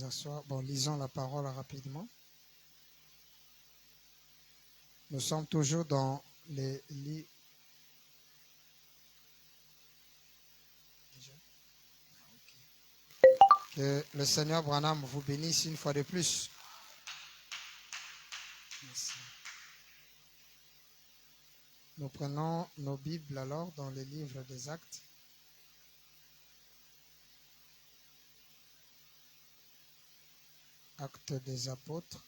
vous asseoir. Bon, lisons la parole rapidement. Nous sommes toujours dans les livres. Que le Seigneur Branham vous bénisse une fois de plus. Merci. Nous prenons nos Bibles alors dans les livres des Actes. Actes des Apôtres.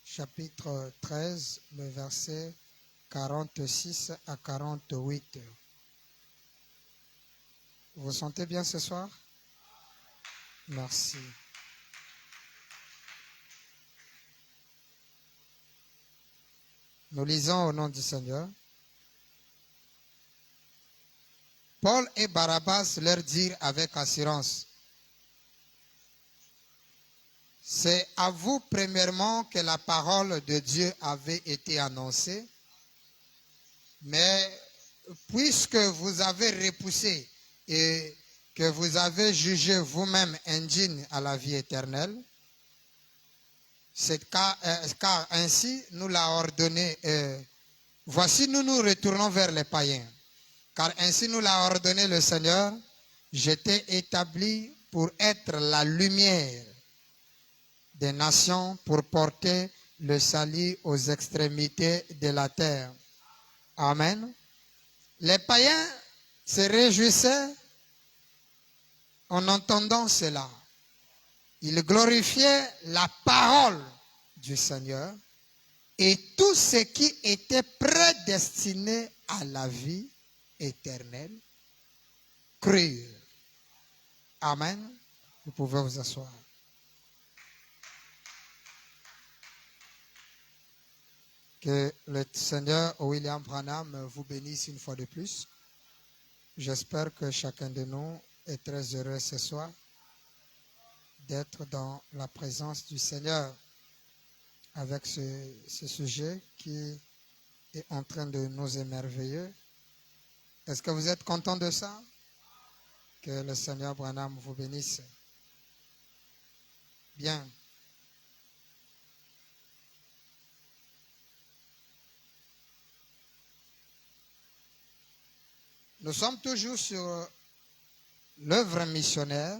Chapitre 13, le verset 46 à 48. Vous sentez bien ce soir? Merci. Nous lisons au nom du Seigneur. Paul et Barabbas leur dirent avec assurance: c'est à vous premièrement que la parole de Dieu avait été annoncée, mais puisque vous avez repoussé et que vous avez jugé vous-même indigne à la vie éternelle, c'est car ainsi nous l'a ordonné. Voici, nous nous retournons vers les païens, car ainsi nous l'a ordonné le Seigneur: j'étais établi pour être la lumière des nations, pour porter le salut aux extrémités de la terre. Amen. Les païens se réjouissaient en entendant cela. Ils glorifiaient la parole du Seigneur, et tout ce qui était prédestiné à la vie éternelle crurent. Amen. Vous pouvez vous asseoir. Que le Seigneur William Branham vous bénisse une fois de plus. J'espère que chacun de nous est très heureux ce soir d'être dans la présence du Seigneur avec ce sujet qui est en train de nous émerveiller. Est-ce que vous êtes content de ça? Que le Seigneur Branham vous bénisse. Bien. Nous sommes toujours sur l'œuvre missionnaire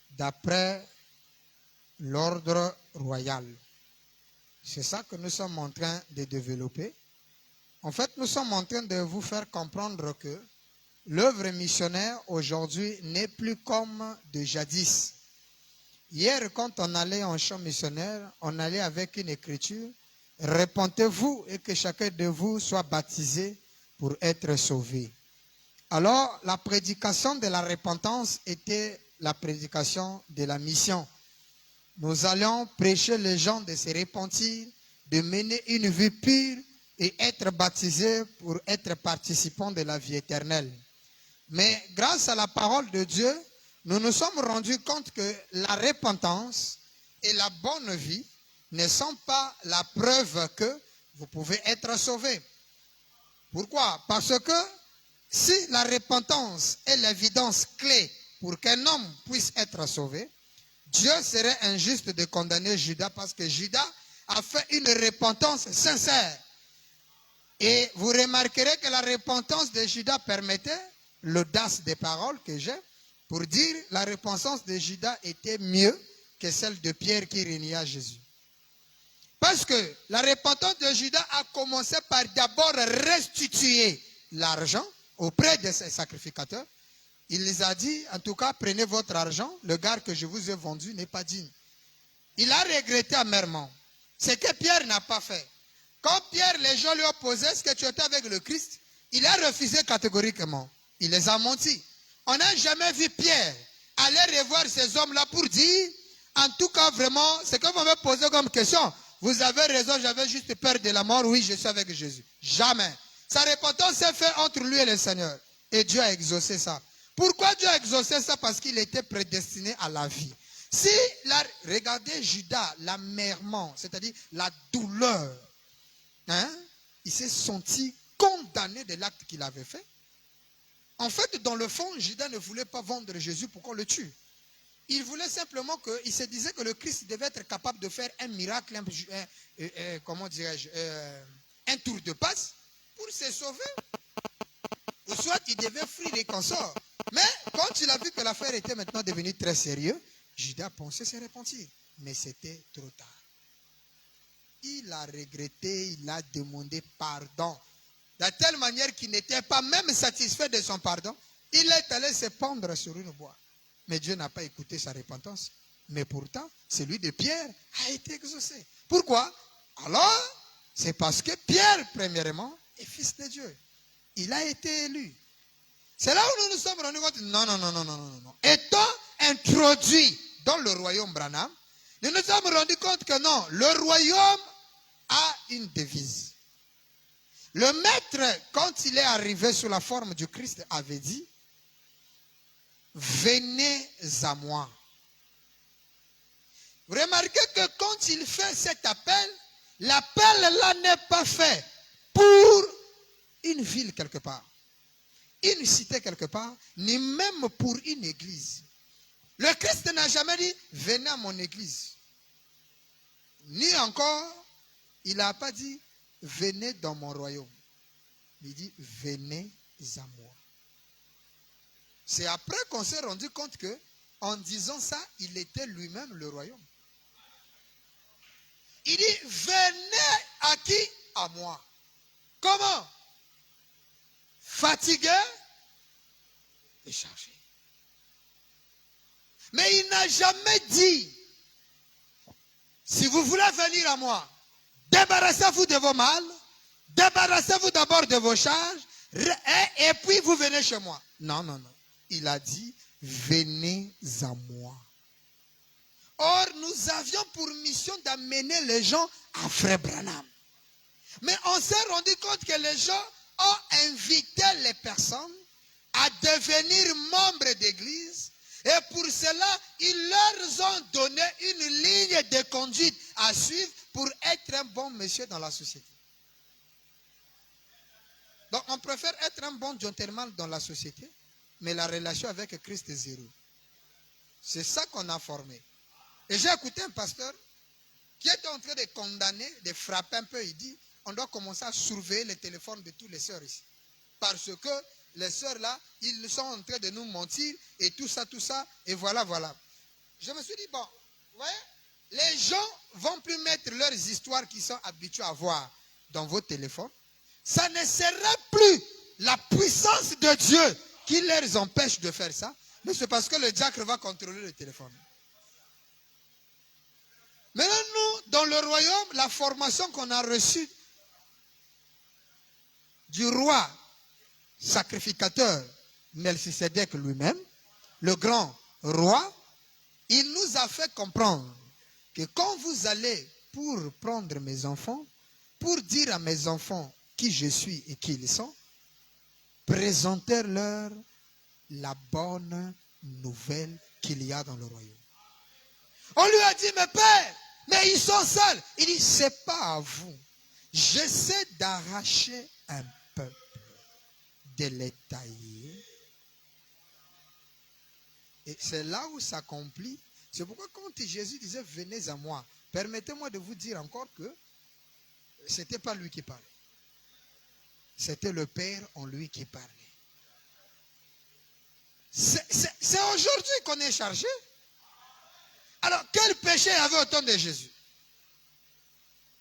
d'après l'ordre royal. C'est ça que nous sommes en train de développer. En fait, nous sommes en train de vous faire comprendre que l'œuvre missionnaire aujourd'hui n'est plus comme de jadis. Hier, quand on allait en champ missionnaire, on allait avec une écriture: répentez-vous et que chacun de vous soit baptisé pour être sauvé. Alors, la prédication de la repentance était la prédication de la mission. Nous allions prêcher les gens de se repentir, de mener une vie pure et être baptisés pour être participants de la vie éternelle. Mais grâce à la parole de Dieu, nous nous sommes rendus compte que la repentance et la bonne vie ne sont pas la preuve que vous pouvez être sauvé. Pourquoi? Parce que si la repentance est l'évidence clé pour qu'un homme puisse être sauvé, Dieu serait injuste de condamner Judas, parce que Judas a fait une repentance sincère. Et vous remarquerez que la repentance de Judas permettait l'audace des paroles que j'ai pour dire la repentance de Judas était mieux que celle de Pierre qui renia Jésus. Parce que la repentance de Judas a commencé par d'abord restituer l'argent auprès de ses sacrificateurs. Il les a dit, en tout cas, prenez votre argent, le gars que je vous ai vendu n'est pas digne. Il a regretté amèrement ce que Pierre n'a pas fait. Quand Pierre, les gens lui ont posé: est-ce que tu étais avec le Christ? Il a refusé catégoriquement. Il les a menti. On n'a jamais vu Pierre aller revoir ces hommes-là pour dire: en tout cas, vraiment, ce que vous m'avez posé comme question, vous avez raison, j'avais juste peur de la mort, oui, je suis avec Jésus. Jamais. Sa repentance s'est faite entre lui et le Seigneur. Et Dieu a exaucé ça. Pourquoi Dieu a exaucé ça? Parce qu'il était prédestiné à la vie. Si, regardez Judas, l'amèrement, c'est-à-dire la douleur, il s'est senti condamné de l'acte qu'il avait fait. En fait, dans le fond, Judas ne voulait pas vendre Jésus pour qu'on le tue. Il voulait simplement il se disait que le Christ devait être capable de faire un miracle, comment dirais-je, un tour de passe pour se sauver. Ou soit il devait fuir les consorts. Mais quand il a vu que l'affaire était maintenant devenue très sérieuse, Judas pensait se repentir. Mais c'était trop tard. Il a regretté, il a demandé pardon. De telle manière qu'il n'était pas même satisfait de son pardon. Il est allé se pendre sur une boîte. Mais Dieu n'a pas écouté sa repentance. Mais pourtant, celui de Pierre a été exaucé. Pourquoi? Alors, c'est parce que Pierre, premièrement, est fils de Dieu. Il a été élu. C'est là où nous nous sommes rendus compte. Non. Étant introduit dans le royaume Branham, nous nous sommes rendus compte que non, le royaume a une devise. Le maître, quand il est arrivé sous la forme du Christ, avait dit, venez à moi. Vous remarquez que quand il fait cet appel, l'appel là n'est pas fait pour une ville quelque part, une cité quelque part, ni même pour une église. Le Christ n'a jamais dit, venez à mon église. Ni encore, il n'a pas dit, venez dans mon royaume. Il dit, venez à moi. C'est après qu'on s'est rendu compte que, en disant ça, il était lui-même le royaume. Il dit, venez à qui? À moi. Comment? Fatigué et chargé. Mais il n'a jamais dit, si vous voulez venir à moi, débarrassez-vous de vos mal, débarrassez-vous d'abord de vos charges, et puis vous venez chez moi. Non. Il a dit, venez à moi. Or, nous avions pour mission d'amener les gens à Frère Branham. Mais on s'est rendu compte que les gens ont invité les personnes à devenir membres d'église. Et pour cela, ils leur ont donné une ligne de conduite à suivre pour être un bon monsieur dans la société. Donc, on préfère être un bon gentleman dans la société, mais la relation avec Christ est zéro. C'est ça qu'on a formé. Et j'ai écouté un pasteur qui était en train de condamner, de frapper un peu. Il dit, on doit commencer à surveiller les téléphones de tous les sœurs ici. Parce que les sœurs là, ils sont en train de nous mentir et tout ça, et voilà. Je me suis dit, bon, vous voyez, les gens vont plus mettre leurs histoires qu'ils sont habitués à voir dans vos téléphones. Ça ne sera plus la puissance de Dieu qui les empêche de faire ça, mais c'est parce que le diacre va contrôler le téléphone. Maintenant, nous, dans le royaume, la formation qu'on a reçue du roi sacrificateur Melchisedec lui-même, le grand roi, il nous a fait comprendre que quand vous allez pour prendre mes enfants, pour dire à mes enfants qui je suis et qui ils sont, présentez-leur la bonne nouvelle qu'il y a dans le royaume. On lui a dit, mais père, mais ils sont seuls. Il dit, c'est pas à vous. J'essaie d'arracher un peuple, de les tailler. Et c'est là où ça s'accomplit. C'est pourquoi quand Jésus disait, venez à moi, permettez-moi de vous dire encore que ce n'était pas lui qui parlait. C'était le Père en lui qui parlait. C'est aujourd'hui qu'on est chargé. Alors, quel péché y avait au temps de Jésus?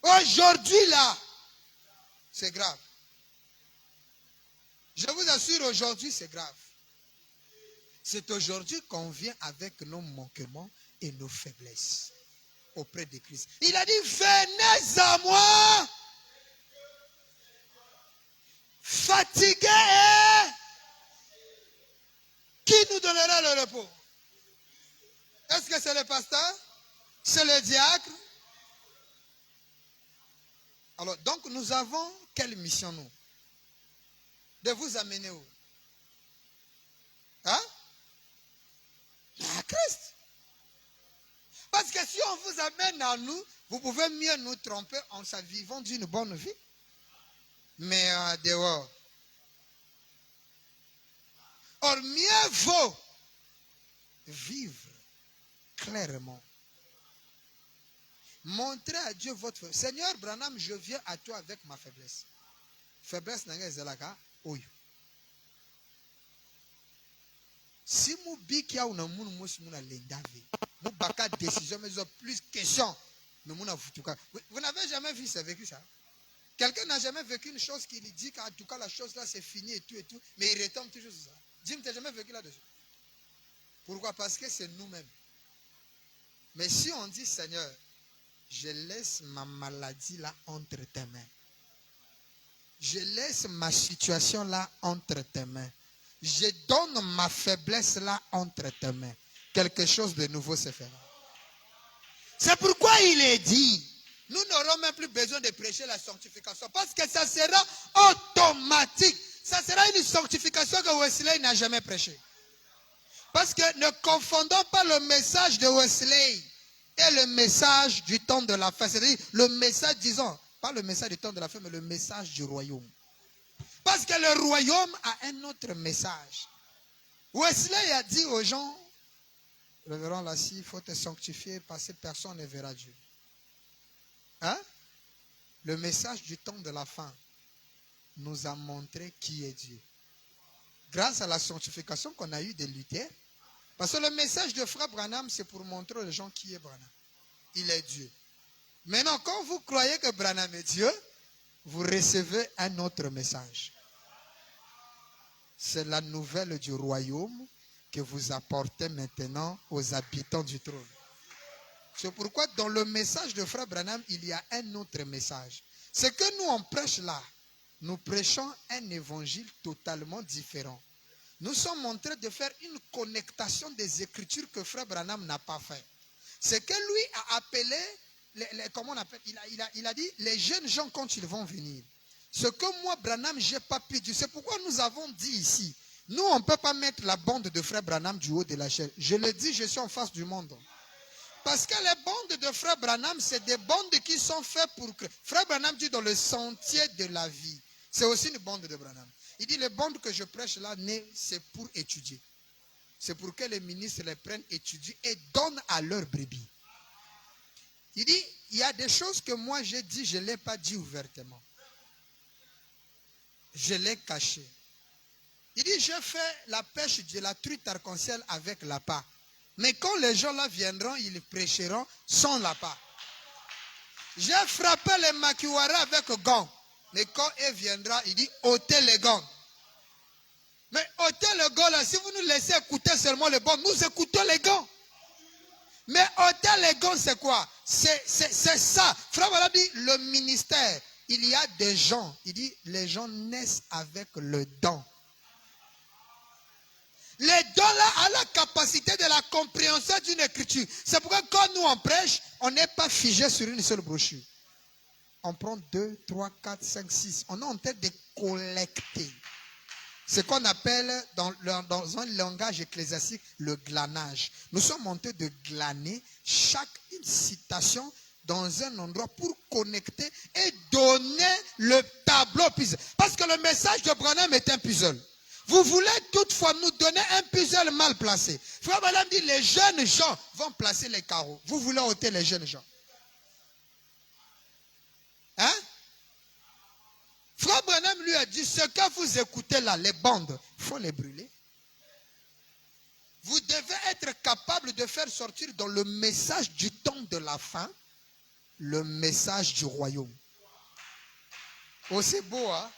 Aujourd'hui, là, c'est grave. Je vous assure, aujourd'hui, c'est grave. C'est aujourd'hui qu'on vient avec nos manquements et nos faiblesses auprès de Christ. Il a dit, venez à moi, fatigués, qui nous donnera le repos? Est-ce que c'est le pasteur? C'est le diacre? Alors, donc, nous avons quelle mission, nous? De vous amener où? Hein? À Christ. Parce que si on vous amène à nous, vous pouvez mieux nous tromper en vivant d'une bonne vie. mais dehors. Or, mieux vaut vivre clairement. Montrez à Dieu votre faiblesse. Seigneur Branham, je viens à toi avec ma faiblesse. Faiblesse n'a pas zelaka oyo. Si mou biki ya una munu mosi muna lendave. Mou baka décision mais plus question. Mais muna futuka. Vous n'avez jamais vu ça, vécu ça? Quelqu'un n'a jamais vécu une chose qui lui dit qu'en tout cas la chose là c'est fini et tout, mais il retombe toujours sur ça. Jim, tu n'as jamais vécu là-dessus? Pourquoi? Parce que c'est nous-mêmes. Mais si on dit Seigneur, je laisse ma maladie là entre tes mains. Je laisse ma situation là entre tes mains. Je donne ma faiblesse là entre tes mains. Quelque chose de nouveau se fera. C'est pourquoi il est dit, nous n'aurons même plus besoin de prêcher la sanctification. Parce que ça sera automatique. Ça sera une sanctification que Wesley n'a jamais prêchée. Parce que ne confondons pas le message de Wesley et le message du temps de la fin. C'est-à-dire le message, disons, pas le message du temps de la fin, mais le message du royaume. Parce que le royaume a un autre message. Wesley a dit aux gens, révérend Lassie, il faut te sanctifier parce que personne ne verra Dieu. Hein? Le message du temps de la fin nous a montré qui est Dieu. Grâce à la sanctification qu'on a eue de Luther. Parce que le message de Frère Branham, c'est pour montrer aux gens qui est Branham. Il est Dieu. Maintenant, quand vous croyez que Branham est Dieu, vous recevez un autre message. C'est la nouvelle du royaume que vous apportez maintenant aux habitants du trône. C'est pourquoi dans le message de Frère Branham, il y a un autre message. Ce que nous on prêche là, nous prêchons un évangile totalement différent. Nous sommes en train de faire une connectation des Écritures que Frère Branham n'a pas fait. Ce que lui a appelé, comment on appelle, il a dit, les jeunes gens quand ils vont venir. Ce que moi, Branham, je n'ai pas pu dire. C'est pourquoi nous avons dit ici, nous, on ne peut pas mettre la bande de Frère Branham du haut de la chaîne. Je le dis, je suis en face du monde. Parce que les bandes de Frère Branham, c'est des bandes qui sont faites pour que... Frère Branham dit dans le sentier de la vie. C'est aussi une bande de Branham. Il dit, les bandes que je prêche là, c'est pour étudier. C'est pour que les ministres les prennent, étudient et donnent à leurs brebis. Il dit, il y a des choses que moi j'ai dit, je ne l'ai pas dit ouvertement. Je l'ai caché. Il dit, j'ai fait la pêche de la truite arc-en-ciel avec l'appât. Mais quand les gens là viendront, ils prêcheront sans l'appât. J'ai frappé les makiwara avec gants. Mais quand il viendra, il dit, ôtez les gants. Mais ôtez les gants là, si vous nous laissez écouter seulement les gants, nous écoutons les gants. Mais ôtez les gants, c'est quoi? C'est ça. Frère voilà dit, le ministère, il y a des gens, il dit, les gens naissent avec le don. Les dons là ont la capacité de la compréhension d'une écriture. C'est pourquoi quand nous on prêche, on n'est pas figé sur une seule brochure. On prend 2, 3, 4, 5, 6. On est en train de collecter. Ce qu'on appelle dans un langage ecclésiastique le glanage. Nous sommes en train de glaner chaque citation dans un endroit pour connecter et donner le tableau puzzle. Parce que le message de Branham est un puzzle. Vous voulez toutefois nous donner un puzzle mal placé. Frère Branham dit les jeunes gens vont placer les carreaux. Vous voulez ôter les jeunes gens. Hein? Frère Branham lui a dit, ce que vous écoutez là, les bandes, il faut les brûler. Vous devez être capable de faire sortir dans le message du temps de la fin, le message du royaume. Oh, c'est beau, hein?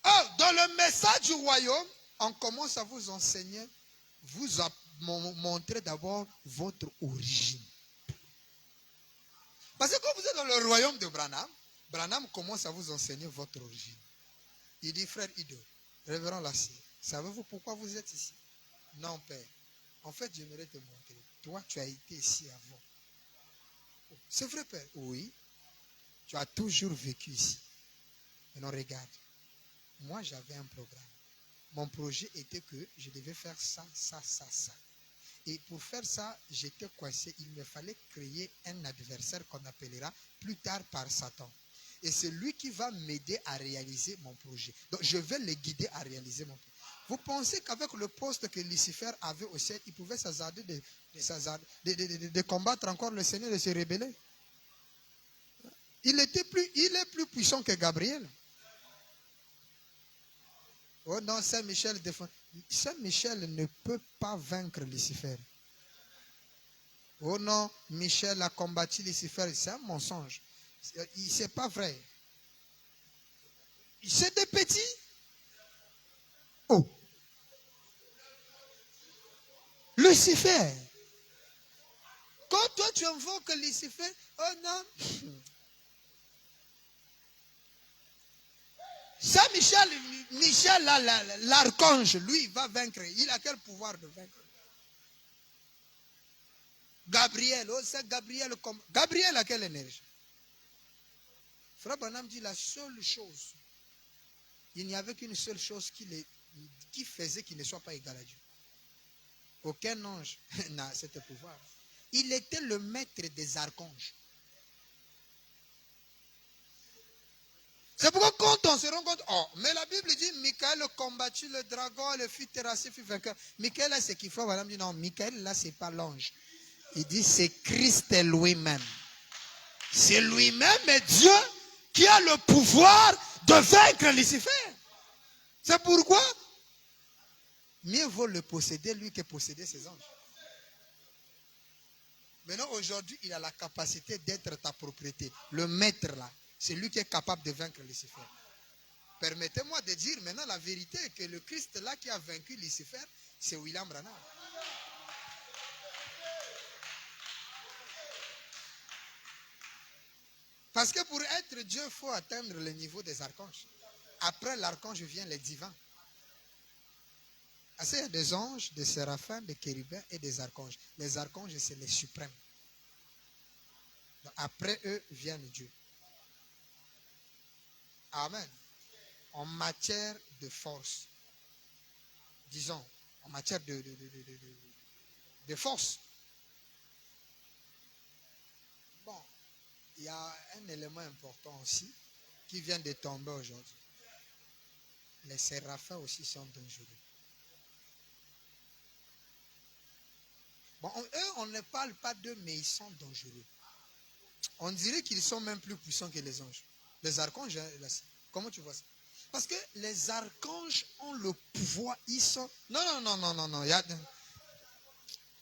Oh, dans le message du royaume, on commence à vous enseigner, vous montrer d'abord votre origine. Parce que quand vous êtes dans le royaume de Branham, Branham commence à vous enseigner votre origine. Il dit, frère Ido, révérend Lassie, savez-vous pourquoi vous êtes ici? Non, père. En fait, j'aimerais te montrer. Toi, tu as été ici avant. Oh, c'est vrai, père? Oui. Tu as toujours vécu ici. Maintenant, regarde. Moi, j'avais un programme. Mon projet était que je devais faire ça, ça, ça, ça. Et pour faire ça, j'étais coincé. Il me fallait créer un adversaire qu'on appellera plus tard par Satan. Et c'est lui qui va m'aider à réaliser mon projet. Donc, je vais le guider à réaliser mon projet. Vous pensez qu'avec le poste que Lucifer avait au ciel, il pouvait s'hasarder de combattre encore le Seigneur, de se rebeller? Il est plus puissant que Gabriel. Oh non, Saint-Michel défend. Saint-Michel ne peut pas vaincre Lucifer. Oh non, Michel a combattu Lucifer. C'est un mensonge. C'est pas vrai. C'est des petits. Oh. Lucifer. Quand toi tu invoques Lucifer, oh non. Saint-Michel, Michel, l'archange, lui, il va vaincre. Il a quel pouvoir de vaincre? Gabriel, oh c'est Gabriel. Gabriel a quelle énergie? Frère Branham dit la seule chose, il n'y avait qu'une seule chose qui faisait qu'il ne soit pas égal à Dieu. Aucun ange n'a ce pouvoir. Il était le maître des archanges. C'est pourquoi quand on se rend compte, oh, mais la Bible dit, Michael combattit le dragon, le fut terrassé, fut vainqueur. Michael là, c'est qu'il faut, madame dit, non, Michael là, c'est pas l'ange. Il dit, c'est Christ lui-même. C'est lui-même et Dieu qui a le pouvoir de vaincre Lucifer. C'est pourquoi mieux vaut le posséder lui que posséder ses anges. Maintenant, aujourd'hui, il a la capacité d'être ta propriété. Le maître là, c'est lui qui est capable de vaincre Lucifer. Permettez-moi de dire maintenant la vérité que le Christ là qui a vaincu Lucifer, c'est William Branham. Parce que pour être Dieu, il faut atteindre le niveau des archanges. Après l'archange vient les divins. Il y a des anges, des séraphins, des chérubins et des archanges. Les archanges, c'est les suprêmes. Donc, après eux viennent Dieu. Amen. En matière de force, disons, en matière de force. Bon, il y a un élément important aussi qui vient de tomber aujourd'hui. Les séraphins aussi sont dangereux. Bon, eux, on ne parle pas d'eux, mais ils sont dangereux. On dirait qu'ils sont même plus puissants que les anges. Les archanges, comment tu vois ça? Parce que les archanges ont le pouvoir, ils sont... Non.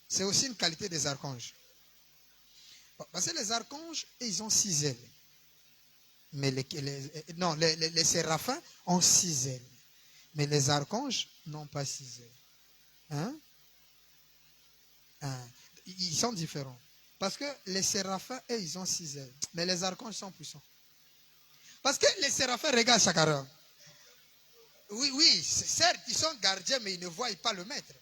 C'est aussi une qualité des archanges. Parce que les archanges, ils ont 6 ailes. Mais les séraphins ont 6 ailes. Mais les archanges n'ont pas 6 ailes. Ils sont différents. Parce que les séraphins, eux, ils ont 6 ailes. Mais les archanges sont puissants. Parce que les séraphins regardent chaque heure. Oui, certes, ils sont gardiens, mais ils ne voient pas le maître.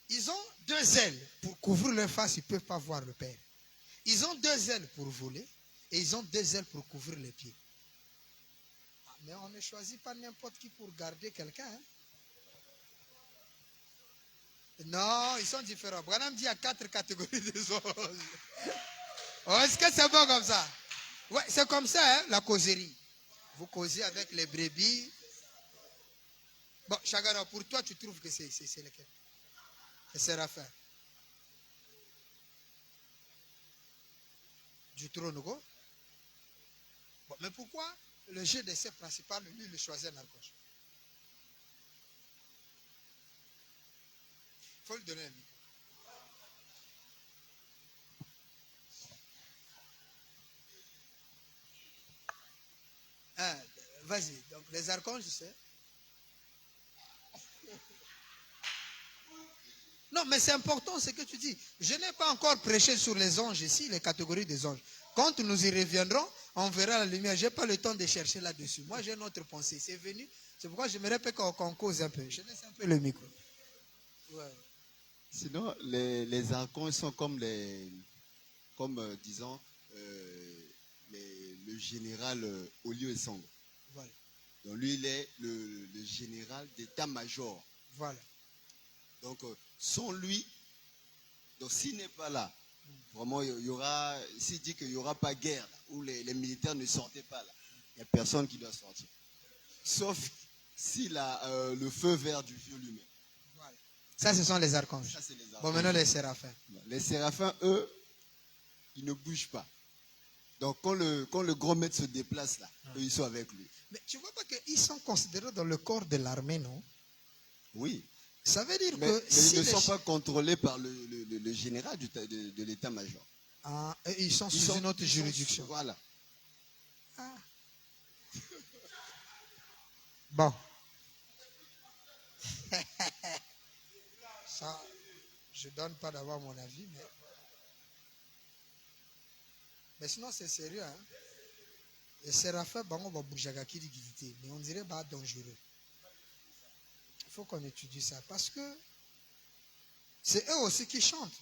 Ils ont 2 ailes pour couvrir leur face, ils ne peuvent pas voir le Père. Ils ont 2 ailes pour voler et ils ont 2 ailes pour couvrir les pieds. Mais on ne choisit pas n'importe qui pour garder quelqu'un. Hein? Non, ils sont différents. Branham dit il y a 4 catégories de anges. Oh, est-ce que c'est bon comme ça? Ouais, c'est comme ça, hein, la causerie. Vous causez avec les brebis. Bon, Chagara, pour toi, tu trouves que c'est lequel? Le séraphin. Du trône, quoi. Bon, mais pourquoi le jeu d'essai principal, lui, il choisit un archange? Il faut lui donner un micro. Vas-y, donc les archanges, c'est... Non, mais c'est important ce que tu dis. Je n'ai pas encore prêché sur les anges ici, les catégories des anges. Quand nous y reviendrons, on verra la lumière. Je n'ai pas le temps de chercher là-dessus. Moi, j'ai une autre pensée. C'est venu. C'est pourquoi je me répète qu'on cause un peu. Je laisse un peu le micro. Ouais. Sinon, les archonges sont comme disons, le général Oliosong. Voilà. Donc lui, il est le général d'état-major. Voilà. Donc, sans lui, donc s'il n'est pas là, vraiment, il y aura, s'il dit qu'il n'y aura pas guerre, où les militaires ne sortaient pas là. Il n'y a personne qui doit sortir. Sauf s'il a le feu vert du vieux lui-même. Voilà. Ça, ce sont les archanges. Ça, c'est les archanges. Bon, maintenant les séraphins. Les séraphins, eux, ils ne bougent pas. Donc quand le grand maître se déplace là, eux, ils sont avec lui. Mais tu vois pas qu'ils sont considérés dans le corps de l'armée, non? Oui. Ça veut dire mais que ils ne sont pas contrôlés par le général de l'état-major. Ah, et ils sont sous une autre juridiction. Voilà. Ah. Bon. Ça, je ne donne pas d'avoir mon avis, mais sinon c'est sérieux. Hein? Les séraphins, on va bouger mais on dirait pas dangereux. Il faut qu'on étudie ça parce que c'est eux aussi qui chantent.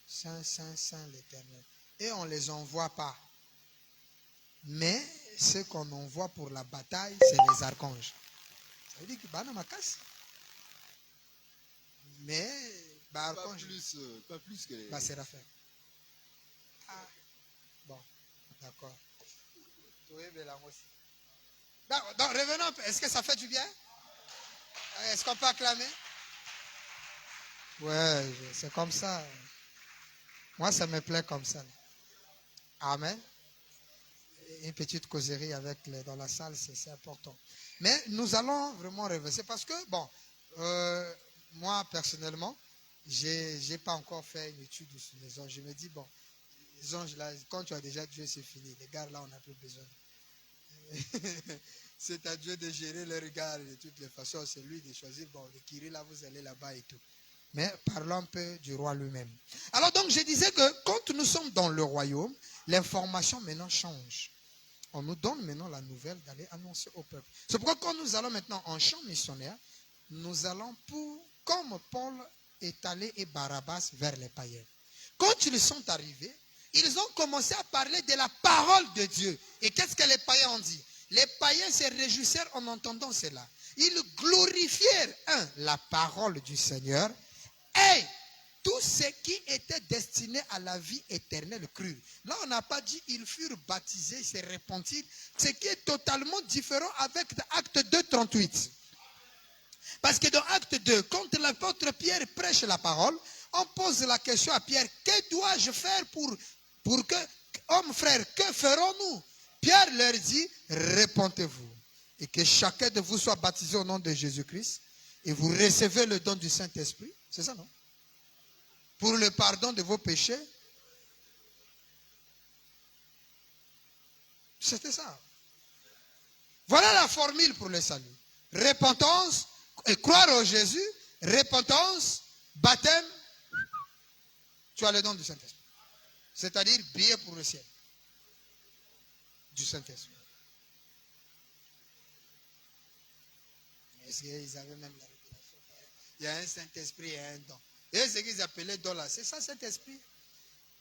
Saint, Saint, Saint l'Éternel. Et on ne les envoie pas. Mais ceux qu'on envoie pour la bataille, c'est les archanges. Ça veut dire que ma casse. Mais archange, pas plus que les séraphins. Ah, bon, d'accord. Donc, revenons. Est-ce que ça fait du bien? Est-ce qu'on peut acclamer? Ouais, c'est comme ça. Moi, ça me plaît comme ça. Amen. Une petite causerie dans la salle, c'est important. Mais nous allons vraiment reverser parce que, moi, personnellement, je n'ai pas encore fait une étude sur les anges. Je me dis, les anges, là, quand tu as déjà Dieu, c'est fini. Les gars, là, on n'a plus besoin. C'est à Dieu de gérer les regards de toutes les façons. C'est lui de choisir, le Kiri, là, vous allez là-bas et tout. Mais parlons un peu du roi lui-même. Alors donc, je disais que quand nous sommes dans le royaume, l'information maintenant change. On nous donne maintenant la nouvelle d'aller annoncer au peuple. C'est pourquoi quand nous allons maintenant en champ missionnaire, nous allons comme Paul est allé et Barabbas vers les païens. Quand ils sont arrivés, ils ont commencé à parler de la parole de Dieu. Et qu'est-ce que les païens ont dit? Les païens se réjouissèrent en entendant cela. Ils glorifièrent, la parole du Seigneur, et tout ce qui était destiné à la vie éternelle crurent. Là, on n'a pas dit ils furent baptisés, se repentirent, ce qui est totalement différent avec Acte 2, 38. Parce que dans Acte 2, quand l'apôtre Pierre prêche la parole, on pose la question à Pierre, que dois-je faire pour que, hommes frères, que ferons-nous? Pierre leur dit, répentez-vous et que chacun de vous soit baptisé au nom de Jésus-Christ et vous recevez le don du Saint-Esprit. C'est ça, non? Pour le pardon de vos péchés. C'était ça. Voilà la formule pour le salut. Repentance, et croire au Jésus, repentance, baptême, tu as le don du Saint-Esprit. C'est-à-dire billet pour le ciel. Du Saint-Esprit. Est-ce qu'ils avaient même la révélation? Il y a un Saint-Esprit et un don. Et ce qu'ils appelaient don là, c'est ça Saint-Esprit.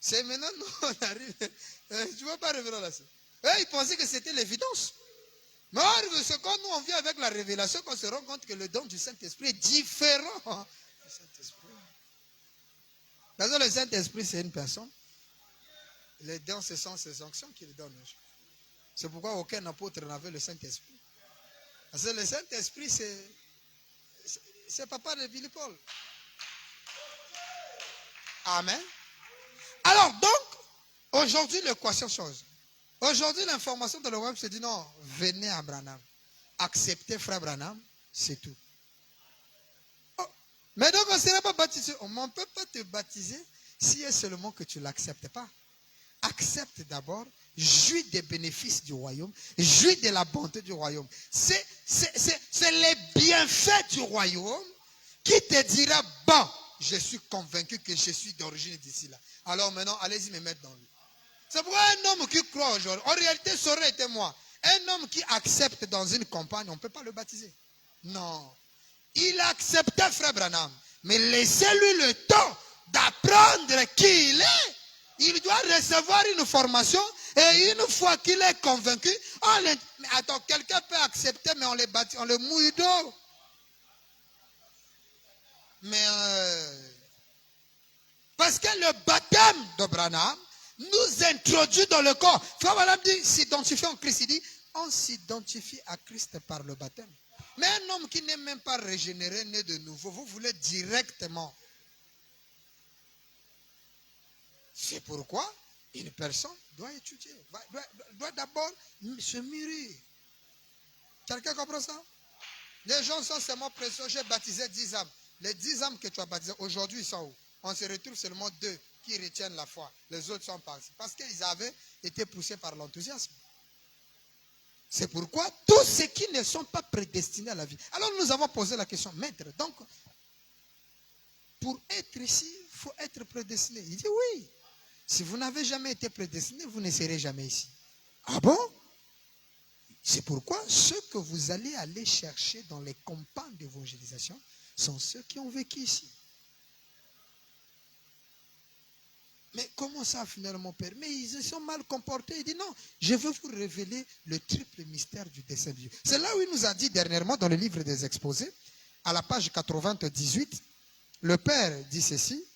C'est maintenant nous on arrive. Tu ne vas pas revenir là-dessus. Eux, ils pensaient que c'était l'évidence. Mais c'est quand nous on vient avec la révélation qu'on se rend compte que le don du Saint-Esprit est différent du Saint-Esprit. Parce que le Saint-Esprit, c'est une personne. Les dons, ce sont ses onctions qui le donnent. C'est pourquoi aucun apôtre n'avait le Saint-Esprit. Parce que le Saint-Esprit, c'est papa de Billy Paul. Amen. Alors donc, aujourd'hui, l'équation change. Aujourd'hui, l'information de le web se dit non, venez à Branham. Acceptez frère Branham, c'est tout. Oh, mais donc on ne serait pas baptisé. On ne peut pas te baptiser si est seulement que tu ne l'acceptes pas. Accepte d'abord, jouis des bénéfices du royaume, jouis de la bonté du royaume. C'est les bienfaits du royaume qui te dira, bon, je suis convaincu que je suis d'origine d'ici là. Alors maintenant, allez-y me mettre dans lui. C'est pourquoi un homme qui croit aujourd'hui, en réalité, ça aurait été moi. Un homme qui accepte dans une campagne, on ne peut pas le baptiser. Non. Il acceptait frère Branham, mais laissez-lui le temps d'apprendre qui il est. Il doit recevoir une formation et une fois qu'il est convaincu, mais attends, quelqu'un peut accepter, mais on le mouille d'eau. Mais parce que le baptême de Branham nous introduit dans le corps. Frère Branham dit, s'identifier en Christ. Il dit, on s'identifie à Christ par le baptême. Mais un homme qui n'est même pas régénéré, né de nouveau, vous voulez directement. C'est pourquoi une personne doit étudier, doit d'abord se mûrir. Quelqu'un comprend ça? Les gens sont seulement précieux. J'ai baptisé 10 âmes. Les 10 âmes que tu as baptisées, aujourd'hui, ils sont où? On se retrouve seulement 2 qui retiennent la foi. Les autres sont partis. Parce qu'ils avaient été poussés par l'enthousiasme. C'est pourquoi tous ceux qui ne sont pas prédestinés à la vie. Alors nous avons posé la question, maître, donc, pour être ici, il faut être prédestiné. Il dit oui. Si vous n'avez jamais été prédestiné, vous ne serez jamais ici. Ah bon? C'est pourquoi ceux que vous allez chercher dans les campagnes d'évangélisation sont ceux qui ont vécu ici. Mais comment ça finalement, Père? Mais ils se sont mal comportés. Il dit non, je veux vous révéler le triple mystère du dessein de Dieu. C'est là où il nous a dit dernièrement dans le livre des exposés, à la page 98, le Père dit ceci.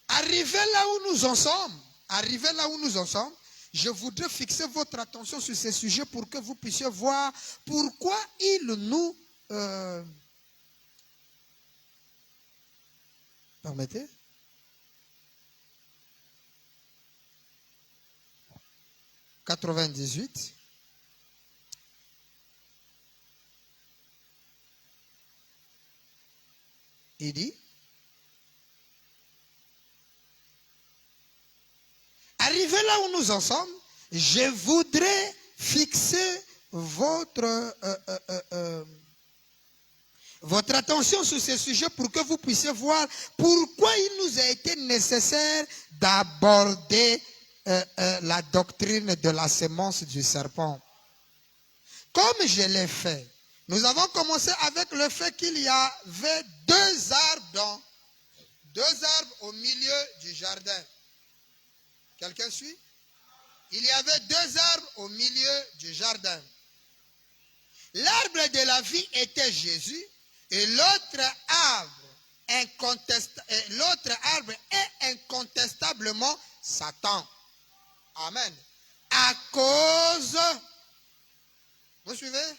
Arrivé là où nous en sommes, je voudrais fixer votre attention sur ces sujets pour que vous puissiez voir pourquoi il nous... Permettez? « 98. Il dit, arrivé là où nous en sommes, je voudrais fixer votre attention sur ces sujets pour que vous puissiez voir pourquoi il nous a été nécessaire d'aborder la doctrine de la sémence du serpent. Comme je l'ai fait, nous avons commencé avec le fait qu'il y avait 2 arbres au milieu du jardin. Quelqu'un suit? Il y avait 2 arbres au milieu du jardin. L'arbre de la vie était Jésus et l'autre arbre est incontestablement Satan. Amen. À cause, vous suivez?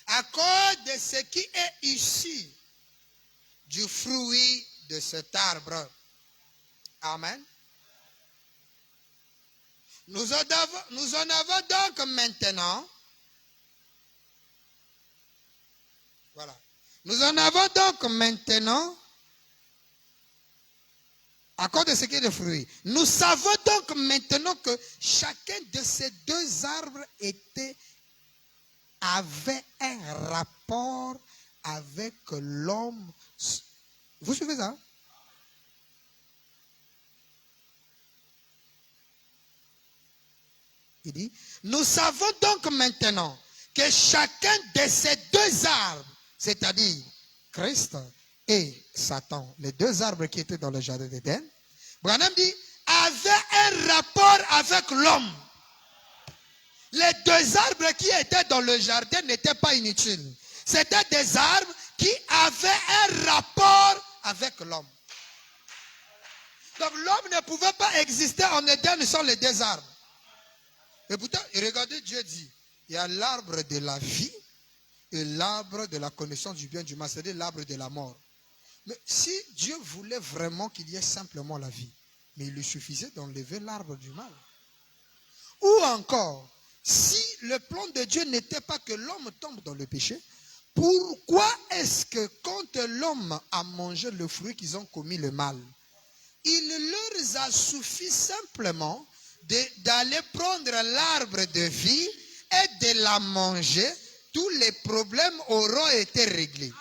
À cause de ce qui est issu du fruit de cet arbre. Amen. Nous en avons donc maintenant. Voilà. Nous en avons donc maintenant. À cause de ce qui est de fruits. Nous savons donc maintenant que chacun de ces 2 arbres avait un rapport avec l'homme. Vous suivez ça? Il dit, nous savons donc maintenant que chacun de ces 2 arbres, c'est-à-dire Christ et Satan, les 2 arbres qui étaient dans le jardin d'Éden, Branham dit, avaient un rapport avec l'homme. Les 2 arbres qui étaient dans le jardin n'étaient pas inutiles. C'était des arbres qui avaient un rapport avec l'homme. Donc l'homme ne pouvait pas exister en Éden sans les 2 arbres. Et pourtant, regardez, Dieu dit, il y a l'arbre de la vie et l'arbre de la connaissance du bien et du mal, c'est-à-dire l'arbre de la mort. Mais si Dieu voulait vraiment qu'il y ait simplement la vie, mais il lui suffisait d'enlever l'arbre du mal. Ou encore, si le plan de Dieu n'était pas que l'homme tombe dans le péché, pourquoi est-ce que quand l'homme a mangé le fruit qu'ils ont commis le mal, il leur a suffi simplement d'aller prendre l'arbre de vie et de la manger, tous les problèmes auront été réglés.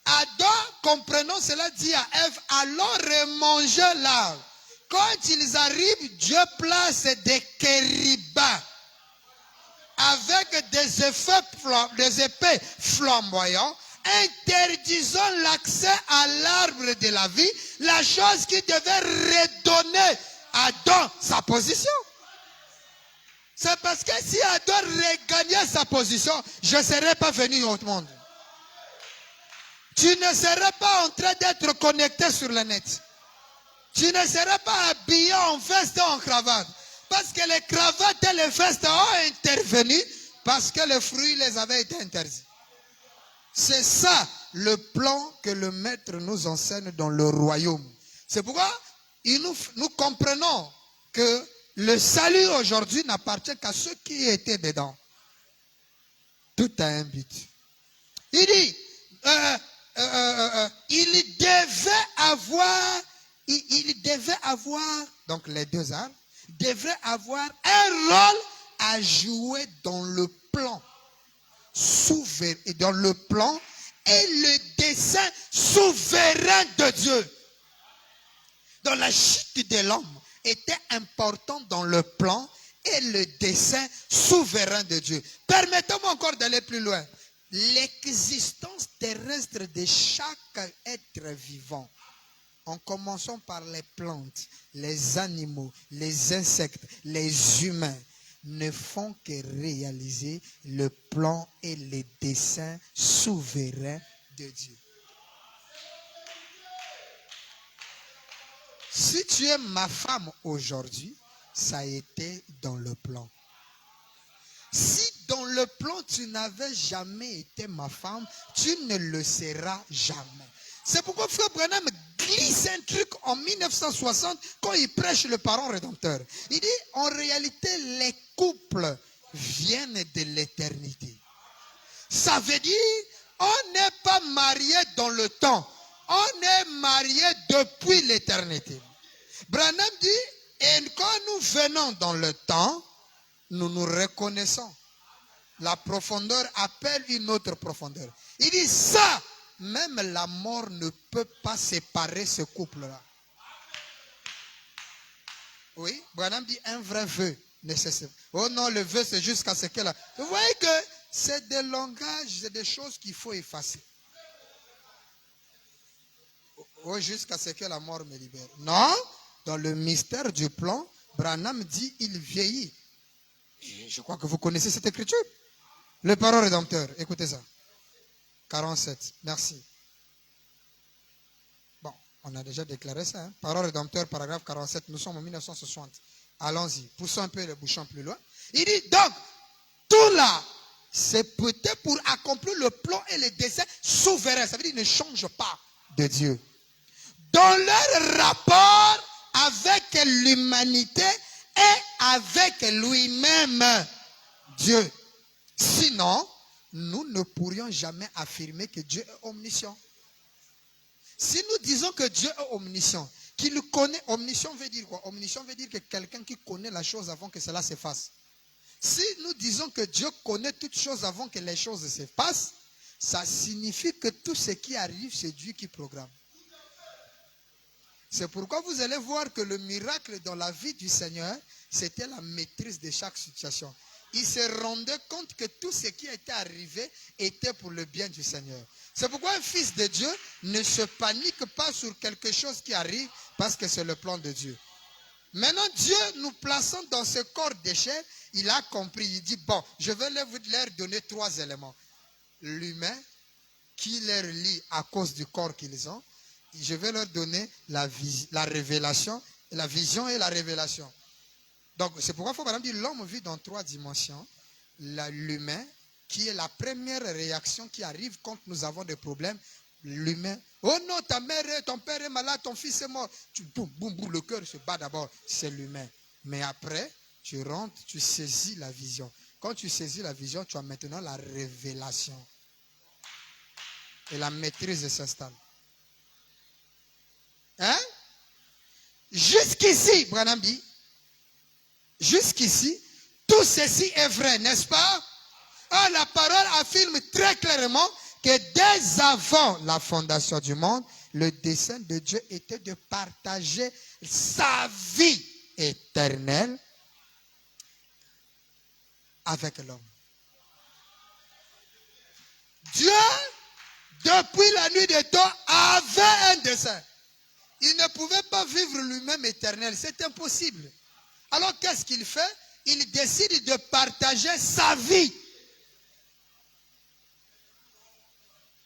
Adam, comprenant cela, dit à Ève, allons remanger l'arbre. Quand ils arrivent, Dieu place des kérubins avec des épées flamboyantes, interdisant l'accès à l'arbre de la vie, la chose qui devait redonner à Adam sa position. C'est parce que si Adam regagnait sa position, je ne serais pas venu au monde. Tu ne serais pas en train d'être connecté sur le net. Tu ne seras pas habillé en veste et en cravate. Parce que les cravates et les vestes ont intervenu parce que les fruits les avaient été interdits. C'est ça le plan que le maître nous enseigne dans le royaume. C'est pourquoi nous comprenons que le salut aujourd'hui n'appartient qu'à ceux qui étaient dedans. Tout a un but. Il dit, il devait avoir, donc les deux arbres, devrait avoir un rôle à jouer dans le plan souverain, dans le plan et le dessein souverain de Dieu. Donc la chute de l'homme était importante dans le plan et le dessein souverain de Dieu. Permettez-moi encore d'aller plus loin. L'existence terrestre de chaque être vivant, en commençant par les plantes, les animaux, les insectes, les humains, ne font que réaliser le plan et les desseins souverains de Dieu. Si tu es ma femme aujourd'hui, ça a été dans le plan. Si dans le plan tu n'avais jamais été ma femme, tu ne le seras jamais. C'est pourquoi Frère Branham glisse un truc en 1960 quand il prêche le parent rédempteur. Il dit, en réalité, les couples viennent de l'éternité. Ça veut dire, on n'est pas marié dans le temps. On est marié depuis l'éternité. Branham dit, et quand nous venons dans le temps, nous nous reconnaissons. La profondeur appelle une autre profondeur. Il dit ça, même la mort ne peut pas séparer ce couple-là. Oui, Branham dit un vrai vœu nécessaire. Oh non, le vœu c'est jusqu'à ce qu'elle... Vous voyez que c'est des langages, c'est des choses qu'il faut effacer. Oh, jusqu'à ce que la mort me libère. Non, dans le mystère du plan, Branham dit il vieillit. Et je crois que vous connaissez cette écriture. Le parent rédempteur, écoutez ça. 47, merci. Bon, on a déjà déclaré ça. Hein? Parole rédempteur, paragraphe 47, nous sommes en 1960. Allons-y, poussons un peu les bouchons plus loin. Il dit donc, tout là, c'est peut-être pour accomplir le plan et les desseins souverains. Ça veut dire qu'ils ne changent pas de Dieu. Dans leur rapport avec l'humanité et avec lui-même, Dieu. Sinon, nous ne pourrions jamais affirmer que Dieu est omniscient. Si nous disons que Dieu est omniscient, qu'il connaît, omniscient veut dire quoi? Omniscient veut dire que quelqu'un qui connaît la chose avant que cela se fasse. Si nous disons que Dieu connaît toutes choses avant que les choses se passent, ça signifie que tout ce qui arrive, c'est Dieu qui programme. C'est pourquoi vous allez voir que le miracle dans la vie du Seigneur, c'était la maîtrise de chaque situation. Il se rendait compte que tout ce qui était arrivé était pour le bien du Seigneur. C'est pourquoi un fils de Dieu ne se panique pas sur quelque chose qui arrive parce que c'est le plan de Dieu. Maintenant, Dieu nous plaçant dans ce corps de chair, il a compris. Il dit, bon, je vais leur donner 3 éléments. L'humain qui leur lie à cause du corps qu'ils ont. Je vais leur donner la révélation, la vision et la révélation. Donc, c'est pourquoi il faut par exemple dire l'homme vit dans 3 dimensions. L'humain, qui est la première réaction qui arrive quand nous avons des problèmes. L'humain, oh non, ta mère, ton père est malade, ton fils est mort. Boum, boum, boum, le cœur se bat d'abord. C'est l'humain. Mais après, tu rentres, tu saisis la vision. Quand tu saisis la vision, tu as maintenant la révélation. Et la maîtrise s'installe. Hein? Jusqu'ici, Branham dit, jusqu'ici, tout ceci est vrai, n'est-ce pas? Ah, la parole affirme très clairement que dès avant la fondation du monde, le dessein de Dieu était de partager sa vie éternelle avec l'homme. Dieu, depuis la nuit des temps, avait un dessein. Il ne pouvait pas vivre lui-même éternel. C'est impossible. Alors qu'est-ce qu'il fait? Il décide de partager sa vie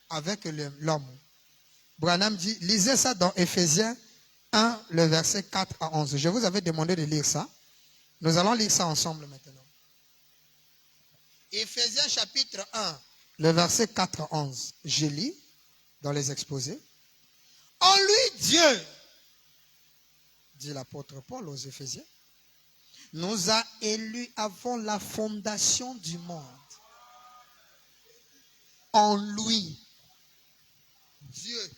avec l'homme. Branham dit, lisez ça dans Éphésiens 1, le verset 4 à 11. Je vous avais demandé de lire ça. Nous allons lire ça ensemble maintenant. Éphésiens chapitre 1, le verset 4 à 11. Je lis dans les exposés. En lui, Dieu, dit l'apôtre Paul aux Éphésiens, nous a élus avant la fondation du monde. En lui, Dieu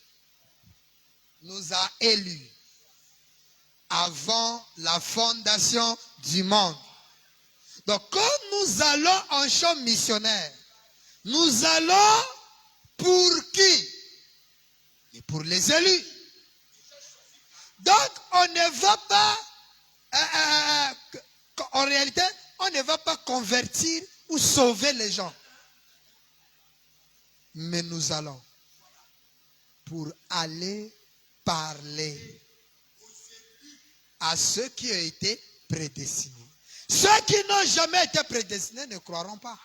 nous a élus avant la fondation du monde. Donc, quand nous allons en champ missionnaire, nous allons pour qui? Et pour les élus. Donc, on ne va pas, en réalité, on ne va pas convertir ou sauver les gens. Mais nous allons pour aller parler à ceux qui ont été prédestinés. Ceux qui n'ont jamais été prédestinés ne croiront pas.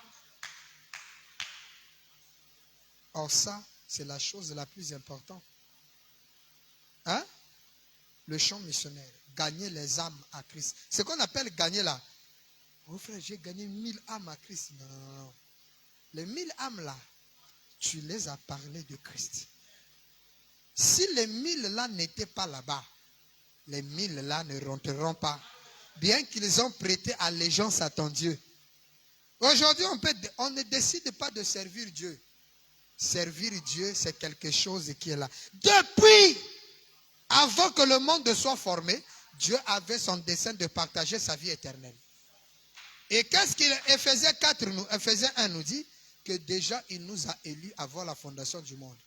Or ça, c'est la chose la plus importante. Hein? Le champ missionnaire. Gagner les âmes à Christ. Ce qu'on appelle gagner là. Oh frère, j'ai gagné 1000 âmes à Christ. Non, non, non. Les 1000 âmes là, tu les as parlé de Christ. Si les 1000 là n'étaient pas là-bas, les 1000 là ne rentreront pas. Bien qu'ils ont prêté allégeance à ton Dieu. Aujourd'hui, on ne décide pas de servir Dieu. Servir Dieu, c'est quelque chose qui est là. Depuis, avant que le monde soit formé, Dieu avait son dessein de partager sa vie éternelle. Et qu'est-ce qu'il Éphésiens 1 nous dit? Que déjà, il nous a élus avant la fondation du monde.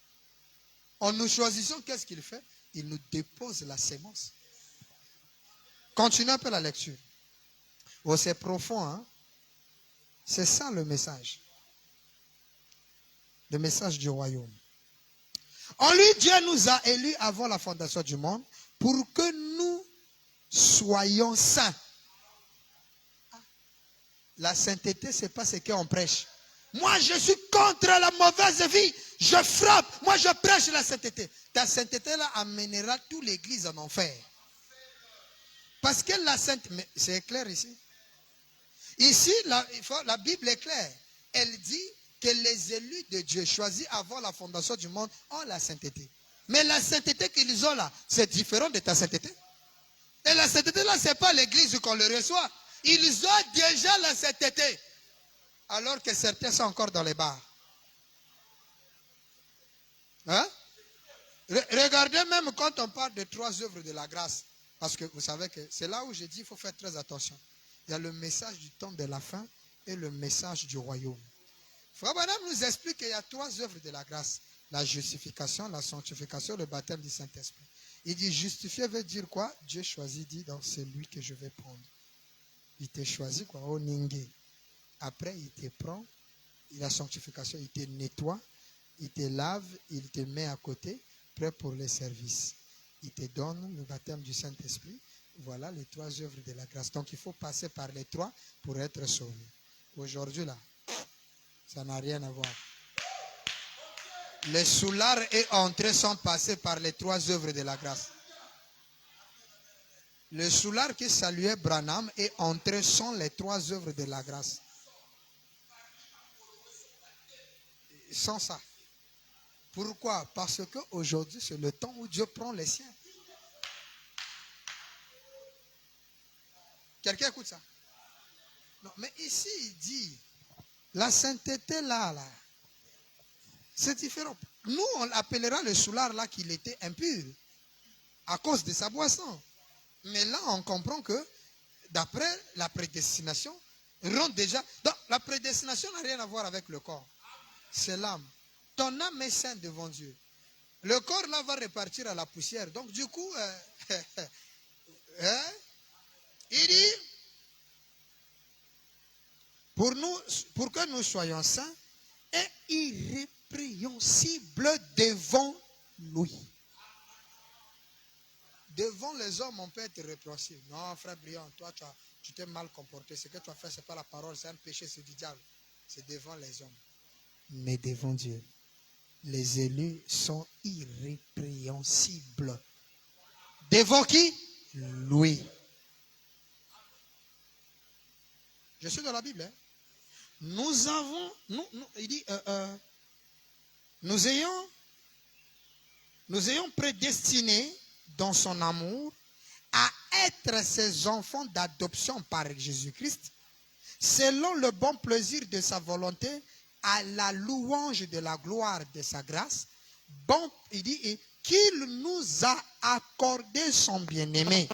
En nous choisissant, qu'est-ce qu'il fait? Il nous dépose la sémence. Continuez un peu la lecture. Oh, c'est profond, hein? C'est ça le message. Le message du royaume. En lui, Dieu nous a élus avant la fondation du monde pour que nous soyons saints. La sainteté, ce n'est pas ce qu'on prêche. Moi, je suis contre la mauvaise vie. Je frappe. Moi, je prêche la sainteté. Ta sainteté là amènera toute l'église en enfer. Parce que la sainteté, mais c'est clair ici. Ici, la Bible est claire. Elle dit que les élus de Dieu choisis avant la fondation du monde ont la sainteté. Mais la sainteté qu'ils ont là, c'est différent de ta sainteté. Et la sainteté là, ce n'est pas l'église qu'on le reçoit. Ils ont déjà la sainteté. Alors que certains sont encore dans les bars. Hein? Regardez même quand on parle de 3 œuvres de la grâce. Parce que vous savez que c'est là où je dis qu'il faut faire très attention. Il y a le message du temps de la fin et le message du royaume. Frère Branham nous explique qu'il y a 3 œuvres de la grâce. La justification, la sanctification, le baptême du Saint-Esprit. Il dit justifier veut dire quoi? Dieu choisit, dit dans celui que je vais prendre. Il te choisit quoi? Au Ningé. Après, il te prend, la sanctification, il te nettoie, il te lave, il te met à côté, prêt pour les services. Il te donne le baptême du Saint-Esprit. Voilà les 3 œuvres de la grâce. Donc, il faut passer par les 3 pour être sauvé. Aujourd'hui, là, ça n'a rien à voir. Les soulards et entrées sont passés par les 3 œuvres de la grâce. Le soulard qui saluait Branham et entrées sont les 3 œuvres de la grâce. Sans ça. Pourquoi? Parce qu'aujourd'hui, c'est le temps où Dieu prend les siens. Quelqu'un écoute ça? Non, mais ici, il dit, la sainteté là, c'est différent. Nous, on appellera le soulard là qu'il était impur à cause de sa boisson. Mais là, on comprend que d'après la prédestination, rentre déjà. Donc, la prédestination n'a rien à voir avec le corps. C'est l'âme. Ton âme est sainte devant Dieu. Le corps là va repartir à la poussière. Donc du coup, il dit, pour que nous soyons saints et irrépréhensibles devant lui. Devant les hommes, on peut être répréhensible. Non, frère Briand, toi, tu t'es mal comporté. Ce que tu as fait, ce n'est pas la parole, c'est un péché, c'est du diable. C'est devant les hommes. Mais devant Dieu, les élus sont irrépréhensibles Devant qui? Lui. Je suis dans la Bible. Hein? Nous avons, il dit, nous ayons prédestiné dans son amour à être ses enfants d'adoption par Jésus-Christ, selon le bon plaisir de sa volonté, à la louange de la gloire de sa grâce, bon, il dit, qu'il nous a accordé son bien-aimé.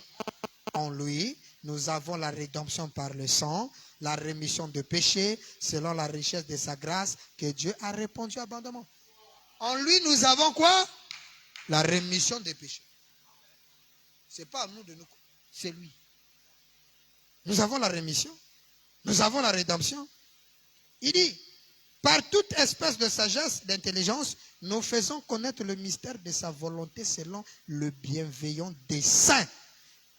En lui, nous avons la rédemption par le sang, la rémission de péché, selon la richesse de sa grâce, que Dieu a répandu abondamment. En lui, nous avons quoi? La rémission des péchés. Ce n'est pas à nous de nous, c'est lui. Nous avons la rémission, nous avons la rédemption. Il dit, par toute espèce de sagesse, d'intelligence, nous faisons connaître le mystère de sa volonté selon le bienveillant dessein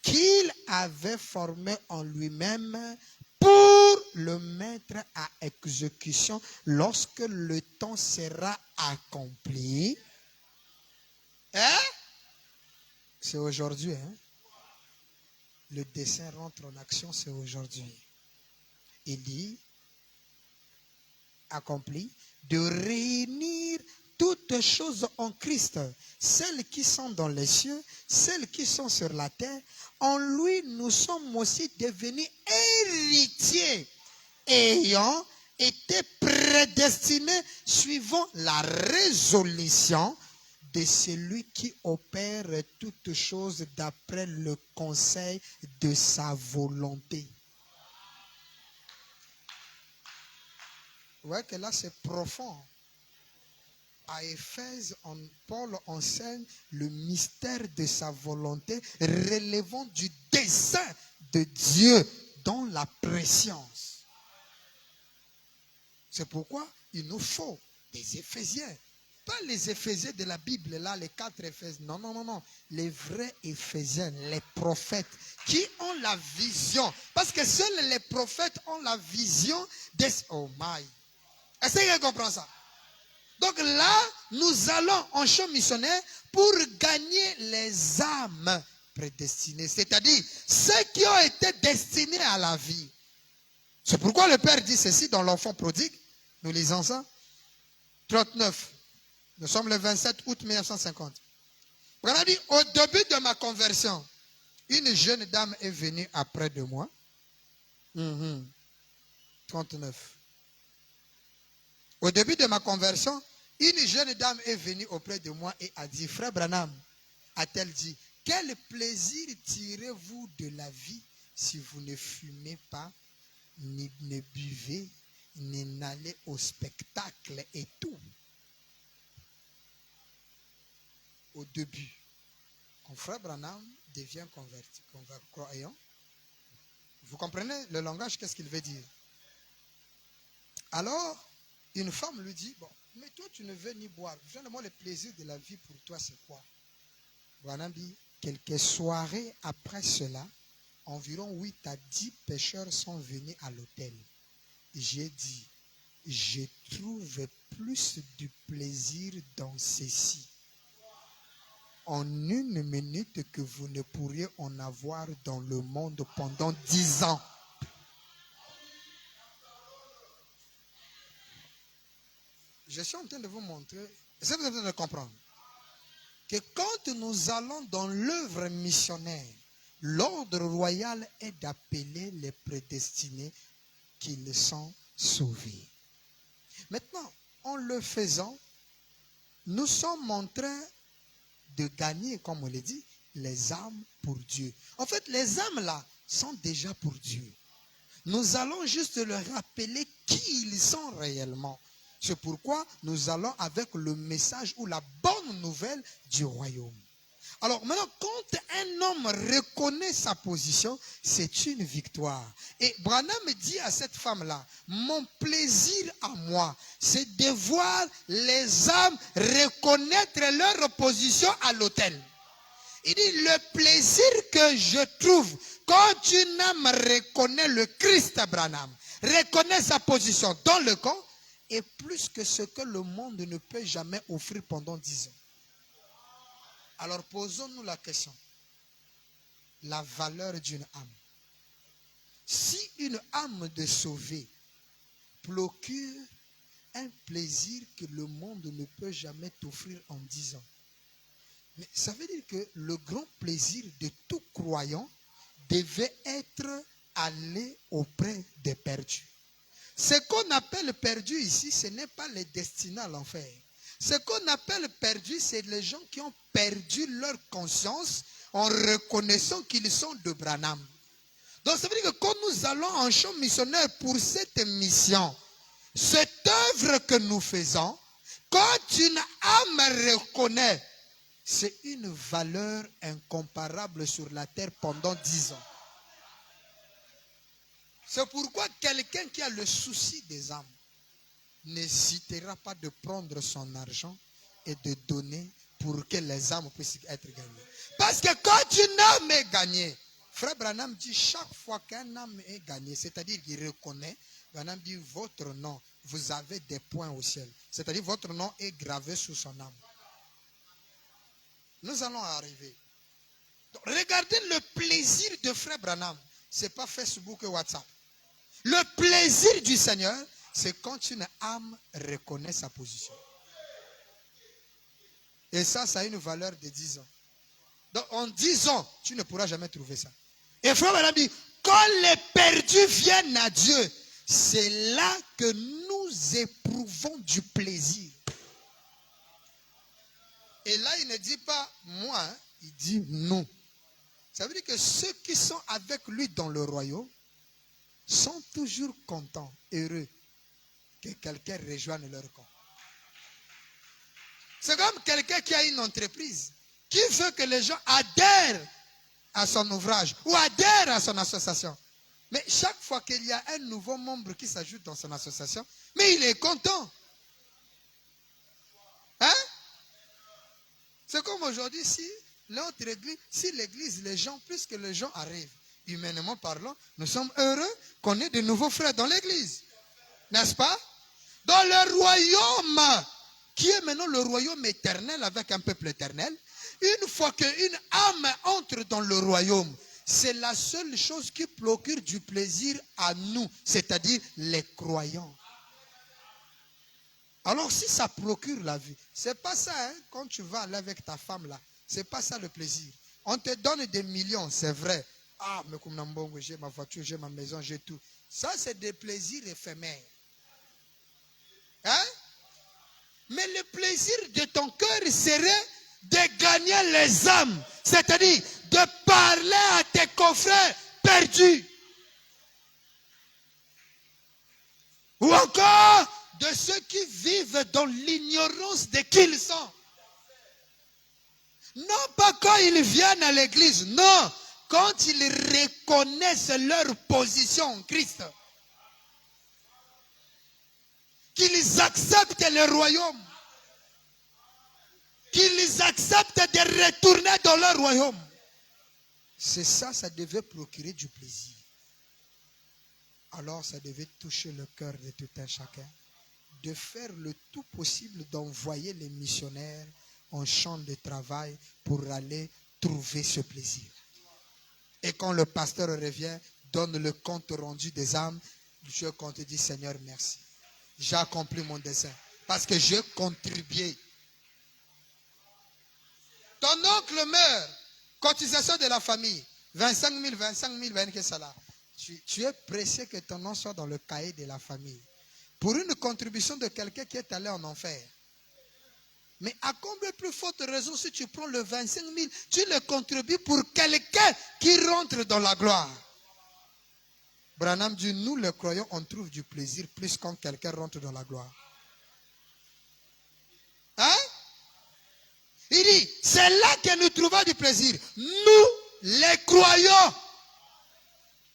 qu'il avait formé en lui-même pour le mettre à exécution lorsque le temps sera accompli. Hein? C'est aujourd'hui. Hein? Le dessein rentre en action, c'est aujourd'hui. Il dit, accompli, de réunir toutes choses en Christ, celles qui sont dans les cieux, celles qui sont sur la terre. En lui, nous sommes aussi devenus héritiers, ayant été prédestinés suivant la résolution de celui qui opère toutes choses d'après le conseil de sa volonté. Vous voyez que là, c'est profond. À Éphèse, Paul enseigne le mystère de sa volonté relevant du dessein de Dieu dans la préscience. C'est pourquoi il nous faut des Éphésiens. Pas les Éphésiens de la Bible, là, les 4 Éphésiens. Non, non, non, non. Les vrais Éphésiens, les prophètes, qui ont la vision. Parce que seuls les prophètes ont la vision des... Oh my. Est-ce que vous comprenez ça? Donc là, nous allons en champ missionnaire pour gagner les âmes prédestinées. C'est-à-dire, ceux qui ont été destinés à la vie. C'est pourquoi le Père dit ceci dans l'enfant prodigue. Nous lisons ça. 39. Nous sommes le 27 août 1950. On a dit, au début de ma conversion, une jeune dame est venue après de moi. 39. Au début de ma conversion, une jeune dame est venue auprès de moi et a dit, frère Branham, a-t-elle dit, quel plaisir tirez-vous de la vie si vous ne fumez pas, ni ne buvez, ni n'allez au spectacle et tout? Au début, quand frère Branham devient converti, croyant, vous comprenez le langage, qu'est-ce qu'il veut dire? Alors, une femme lui dit, bon, mais toi tu ne veux ni boire. Finalement, le plaisir de la vie pour toi, c'est quoi? Branham dit, quelques soirées après cela, environ 8 à 10 pêcheurs sont venus à l'hôtel. J'ai dit, je trouve plus du plaisir dans ceci en une minute que vous ne pourriez en avoir dans le monde pendant 10 ans. Je suis en train de vous montrer, est-ce que vous êtes en train de comprendre, que quand nous allons dans l'œuvre missionnaire, l'ordre royal est d'appeler les prédestinés qu'ils sont sauvés. Maintenant, en le faisant, nous sommes en train de gagner, comme on l'a dit, les âmes pour Dieu. En fait, les âmes là sont déjà pour Dieu. Nous allons juste leur rappeler qui ils sont réellement. C'est pourquoi nous allons avec le message ou la bonne nouvelle du royaume. Alors maintenant, quand un homme reconnaît sa position, c'est une victoire. Et Branham dit à cette femme-là, mon plaisir à moi, c'est de voir les âmes reconnaître leur position à l'autel. Il dit, le plaisir que je trouve quand une âme reconnaît le Christ Branham, reconnaît sa position dans le corps, est plus que ce que le monde ne peut jamais offrir pendant 10 ans. Alors posons-nous la question. la valeur d'une âme. Si une âme de sauver procure un plaisir que le monde ne peut jamais t'offrir en 10 ans, mais ça veut dire que le grand plaisir de tout croyant devait être aller auprès des perdus. Ce qu'on appelle perdus ici, ce n'est pas les destinés à l'enfer. Ce qu'on appelle perdus, c'est les gens qui ont perdu leur conscience en reconnaissant qu'ils sont de Branham. Donc ça veut dire que quand nous allons en champ missionnaire pour cette mission, cette œuvre que nous faisons, quand une âme reconnaît, c'est une valeur incomparable sur la terre pendant 10 ans. C'est pourquoi quelqu'un qui a le souci des âmes n'hésitera pas de prendre son argent et de donner pour que les âmes puissent être gagnées. Parce que quand une âme est gagnée, Frère Branham dit chaque fois qu'un âme est gagné, c'est-à-dire qu'il reconnaît, Branham dit votre nom, vous avez des points au ciel. C'est-à-dire votre nom est gravé sur son âme. Nous allons arriver. Donc, regardez le plaisir de Frère Branham. Ce n'est pas Facebook et WhatsApp. Le plaisir du Seigneur, c'est quand une âme reconnaît sa position. Et ça a une valeur de 10 ans. Donc en 10 ans, tu ne pourras jamais trouver ça. Et Frère Branham dit, quand les perdus viennent à Dieu, c'est là que nous éprouvons du plaisir. Et là, il ne dit pas moi, hein, il dit nous. Ça veut dire que ceux qui sont avec lui dans le royaume sont toujours contents, heureux que quelqu'un rejoigne leur camp. C'est comme quelqu'un qui a une entreprise, qui veut que les gens adhèrent à son ouvrage ou adhèrent à son association. Mais chaque fois qu'il y a un nouveau membre qui s'ajoute dans son association, mais il est content. Hein? C'est comme aujourd'hui, si l'autre église, si l'église, les gens, plus que les gens arrivent, humainement parlant, nous sommes heureux qu'on ait de nouveaux frères dans l'église. N'est-ce pas? Dans le royaume, qui est maintenant le royaume éternel avec un peuple éternel, une fois qu'une âme entre dans le royaume, c'est la seule chose qui procure du plaisir à nous, c'est-à-dire les croyants. Alors si ça procure la vie, c'est pas ça, hein, quand tu vas aller avec ta femme là, c'est pas ça le plaisir. On te donne des millions, c'est vrai. Ah, mais comme Nambongo, j'ai ma voiture, j'ai ma maison, j'ai tout. Ça, c'est des plaisirs éphémères. Hein? Mais le plaisir de ton cœur serait de gagner les âmes. C'est-à-dire de parler à tes confrères perdus. Ou encore de ceux qui vivent dans l'ignorance de qui ils sont. Non pas quand ils viennent à l'église, non. Quand ils reconnaissent leur position en Christ. Qu'ils acceptent le royaume. Qu'ils acceptent de retourner dans leur royaume. C'est ça, ça devait procurer du plaisir. Alors ça devait toucher le cœur de tout un chacun. De faire le tout possible d'envoyer les missionnaires en champ de travail pour aller trouver ce plaisir. Et quand le pasteur revient, donne le compte rendu des âmes, je compte et dit Seigneur merci. J'ai accompli mon dessein parce que j'ai contribué. Ton oncle meurt, cotisation de la famille, 25 000, 20 ça là. Tu es pressé que ton nom soit dans le cahier de la famille. Pour une contribution de quelqu'un qui est allé en enfer. Mais à combien plus forte raison si tu prends le 25 000, tu le contribues pour quelqu'un qui rentre dans la gloire. Branham dit, nous les croyants, on trouve du plaisir plus quand quelqu'un rentre dans la gloire. Hein? Il dit, c'est là que nous trouvons du plaisir. Nous, les croyants.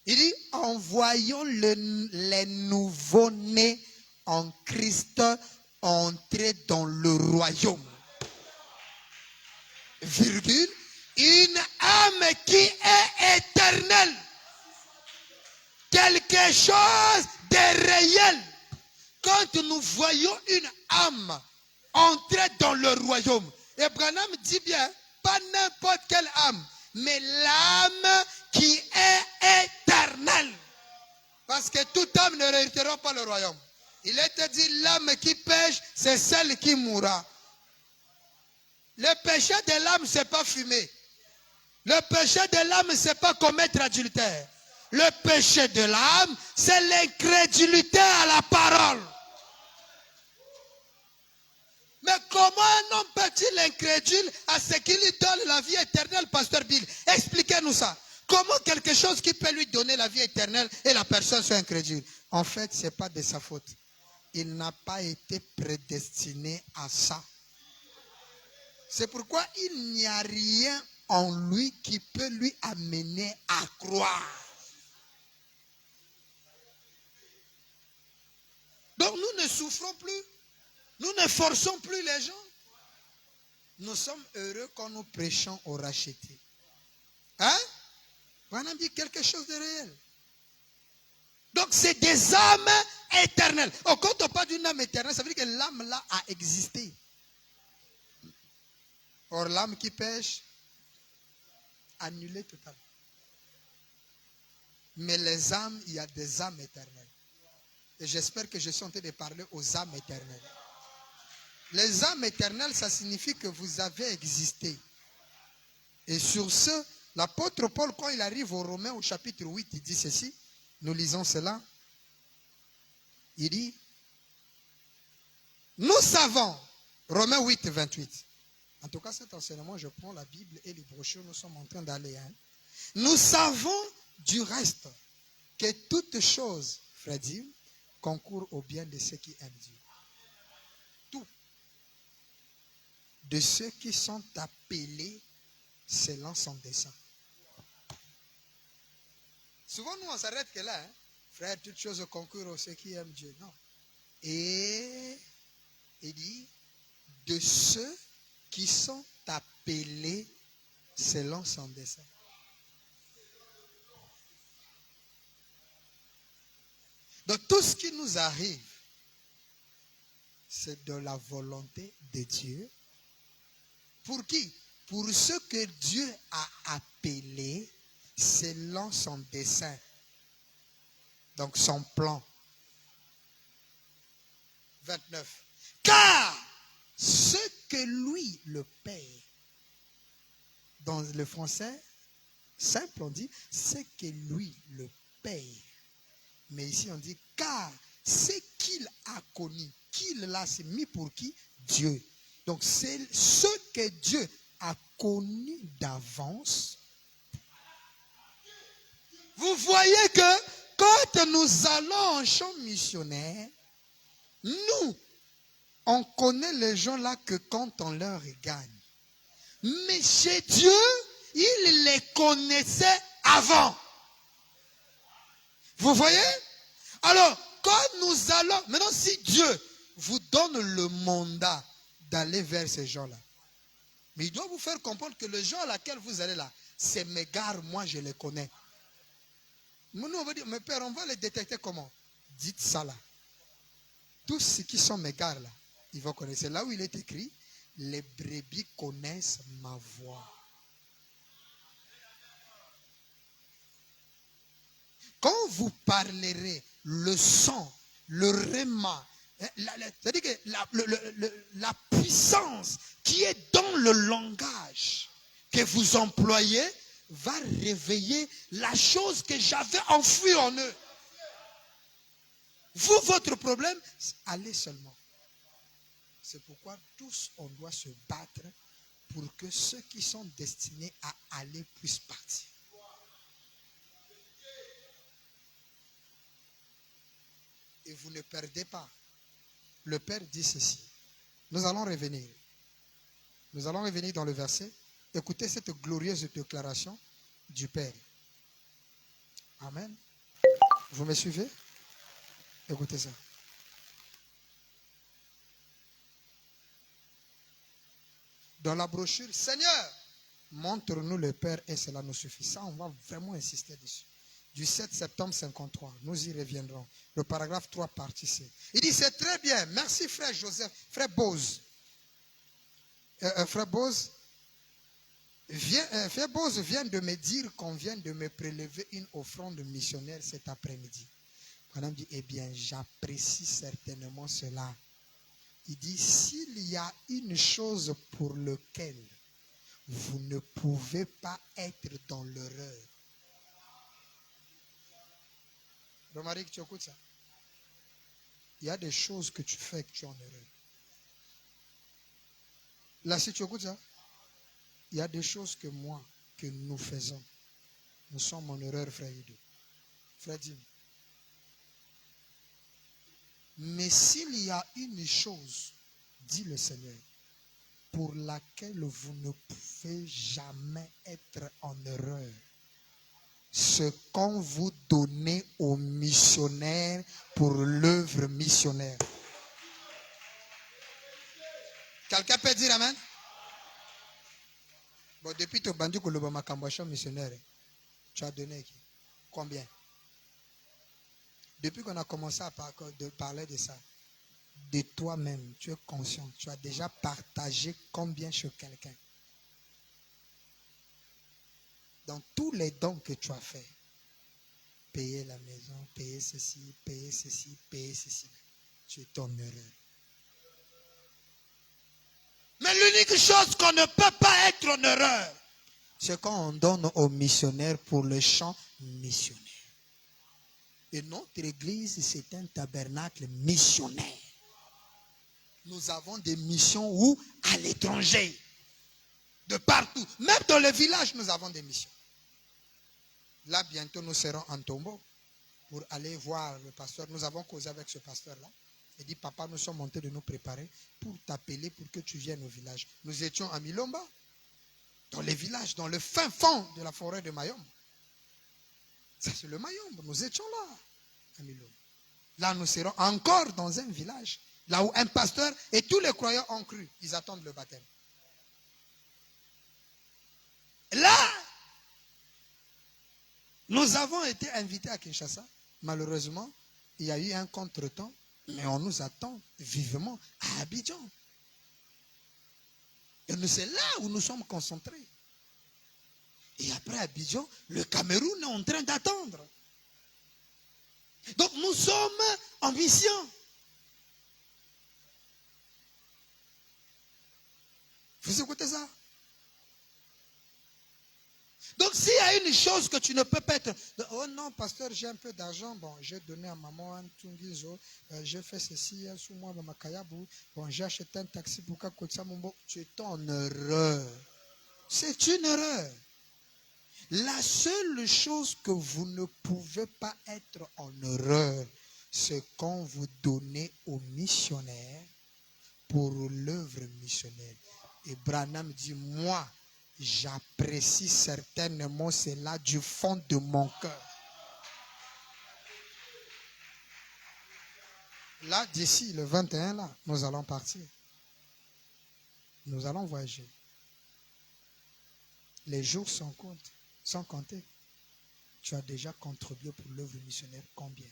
Il dit, envoyons les nouveaux-nés en Christ entrer dans le royaume. Virgule, une âme qui est éternelle. Quelque chose de réel. Quand nous voyons une âme entrer dans le royaume, et Branham dit bien, pas n'importe quelle âme, mais l'âme qui est éternelle. Parce que toute âme ne héritera pas le royaume. Il est dit, l'âme qui pêche, c'est celle qui mourra. Le péché de l'âme, ce n'est pas fumer. Le péché de l'âme, ce n'est pas commettre adultère. Le péché de l'âme, c'est l'incrédulité à la parole. Mais comment un homme peut-il incrédule à ce qui lui donne la vie éternelle, pasteur Bill? Expliquez-nous ça. Comment quelque chose qui peut lui donner la vie éternelle et la personne soit incrédule? En fait, ce n'est pas de sa faute. Il n'a pas été prédestiné à ça. C'est pourquoi il n'y a rien en lui qui peut lui amener à croire. Donc nous ne souffrons plus. Nous ne forçons plus les gens. Nous sommes heureux quand nous prêchons aux rachetés. Hein? On a dit quelque chose de réel. Donc c'est des âmes éternelles. Oh, quand on parle d'une âme éternelle, ça veut dire que l'âme là a existé. Or l'âme qui pêche, annulée totalement. Mais les âmes, il y a des âmes éternelles. Et j'espère que je suis en train de parler aux âmes éternelles. Les âmes éternelles, ça signifie que vous avez existé. Et sur ce, l'apôtre Paul, quand il arrive aux Romains au chapitre 8, il dit ceci. Nous lisons cela. Il dit, nous savons, Romains 8, 28. En tout cas, cet enseignement, je prends la Bible et les brochures, nous sommes en train d'aller. Nous savons du reste que toute chose, Freddy, concourt au bien de ceux qui aiment Dieu. Tout. De ceux qui sont appelés selon son dessein. Souvent, nous, on s'arrête que là. Hein? Frère, toutes choses concourent à ceux qui aiment Dieu. Non. Et il dit, de ceux qui sont appelés selon son dessein. Donc, tout ce qui nous arrive, c'est de la volonté de Dieu. Pour qui? Pour ceux que Dieu a appelés selon son dessein. Donc son plan. 29. Car ce que lui, le Père, dans le français simple, on dit ce que lui, le Père. Mais ici on dit car ce qu'il a connu, qu'il l'a c'est mis pour qui? Dieu. Donc c'est ce que Dieu a connu d'avance. Vous voyez que quand nous allons en champ missionnaire, nous, on connaît les gens là que quand on leur gagne. Mais chez Dieu, il les connaissait avant. Vous voyez? Alors, quand nous allons, maintenant si Dieu vous donne le mandat d'aller vers ces gens-là, mais il doit vous faire comprendre que les gens à laquelle vous allez là, c'est mes gars, moi je les connais. Nous on va dire, mais père, on va les détecter comment? Dites ça là. Tous ceux qui sont mes gars là, ils vont connaître. C'est là où il est écrit, les brebis connaissent ma voix. Quand vous parlerez le son, le réma, c'est-à-dire que la puissance qui est dans le langage que vous employez va réveiller la chose que j'avais enfouie en eux. Vous, votre problème, allez seulement. C'est pourquoi tous, on doit se battre pour que ceux qui sont destinés à aller puissent partir. Et vous ne perdez pas. Le Père dit ceci. Nous allons revenir. Nous allons revenir dans le verset. Écoutez cette glorieuse déclaration du Père. Amen. Vous me suivez? Écoutez ça. Dans la brochure, Seigneur, montre-nous le Père et cela nous suffit. Ça, on va vraiment insister dessus. Du 7 septembre 53, nous y reviendrons. Le paragraphe 3, partie C. Il dit, c'est très bien. Merci frère Joseph. Frère Bose. Frère Bose, Frère Boz vient de me dire qu'on vient de me prélever une offrande missionnaire cet après-midi. Madame dit, eh bien, j'apprécie certainement cela. Il dit, s'il y a une chose pour laquelle vous ne pouvez pas être dans l'erreur. Romaric, tu écoutes ça? Il y a des choses que tu fais que tu es en erreur. Là, si tu écoutes ça, il y a des choses que moi, que nous faisons. Nous sommes en erreur, frère Ido. Frère Dim. Mais s'il y a une chose, dit le Seigneur, pour laquelle vous ne pouvez jamais être en erreur, ce qu'on vous donnez aux missionnaires pour l'œuvre missionnaire. Quelqu'un peut dire amen? Bon, depuis ton bandu que le Makambouachan missionnaire, tu as donné combien? Depuis qu'on a commencé à parler de ça, de toi-même, tu es conscient, tu as déjà partagé combien chez quelqu'un? Dans tous les dons que tu as fait, payer la maison, payer ceci, tu es en erreur. Mais l'unique chose qu'on ne peut pas être en erreur, c'est quand on donne aux missionnaires pour le champ missionnaire. Et notre église, c'est un tabernacle missionnaire. Nous avons des missions où? À l'étranger. De partout. Même dans le village, nous avons des missions. Là, bientôt, nous serons en Tombo pour aller voir le pasteur. Nous avons causé avec ce pasteur-là. Il dit, papa, nous sommes montés de nous préparer pour t'appeler pour que tu viennes au village. Nous étions à Milomba, dans les villages, dans le fin fond de la forêt de Mayombe. Ça, c'est le Mayombe. Nous étions là, à Milomba. Là, nous serons encore dans un village, là où un pasteur et tous les croyants ont cru. Ils attendent le baptême. Là, nous avons été invités à Kinshasa. Malheureusement, il y a eu un contretemps, mais on nous attend vivement à Abidjan. Et c'est là où nous sommes concentrés. Et après Abidjan, le Cameroun est en train d'attendre. Donc nous sommes en mission. Vous écoutez ça? Donc s'il y a une chose que tu ne peux pas être, oh non, pasteur, j'ai un peu d'argent, bon, j'ai donné à maman un tungizo, j'ai fait ceci, sous moi, bon, j'ai acheté un taxi pour Kakotsa Mumbo. Tu es en erreur. C'est une erreur. La seule chose que vous ne pouvez pas être en erreur, c'est quand vous donnez aux missionnaires pour l'œuvre missionnaire. Et Branham dit, moi, j'apprécie certainement cela du fond de mon cœur. Là, d'ici le 21, là, nous allons partir. Nous allons voyager. Les jours sont comptés. Tu as déjà contribué pour l'œuvre missionnaire combien?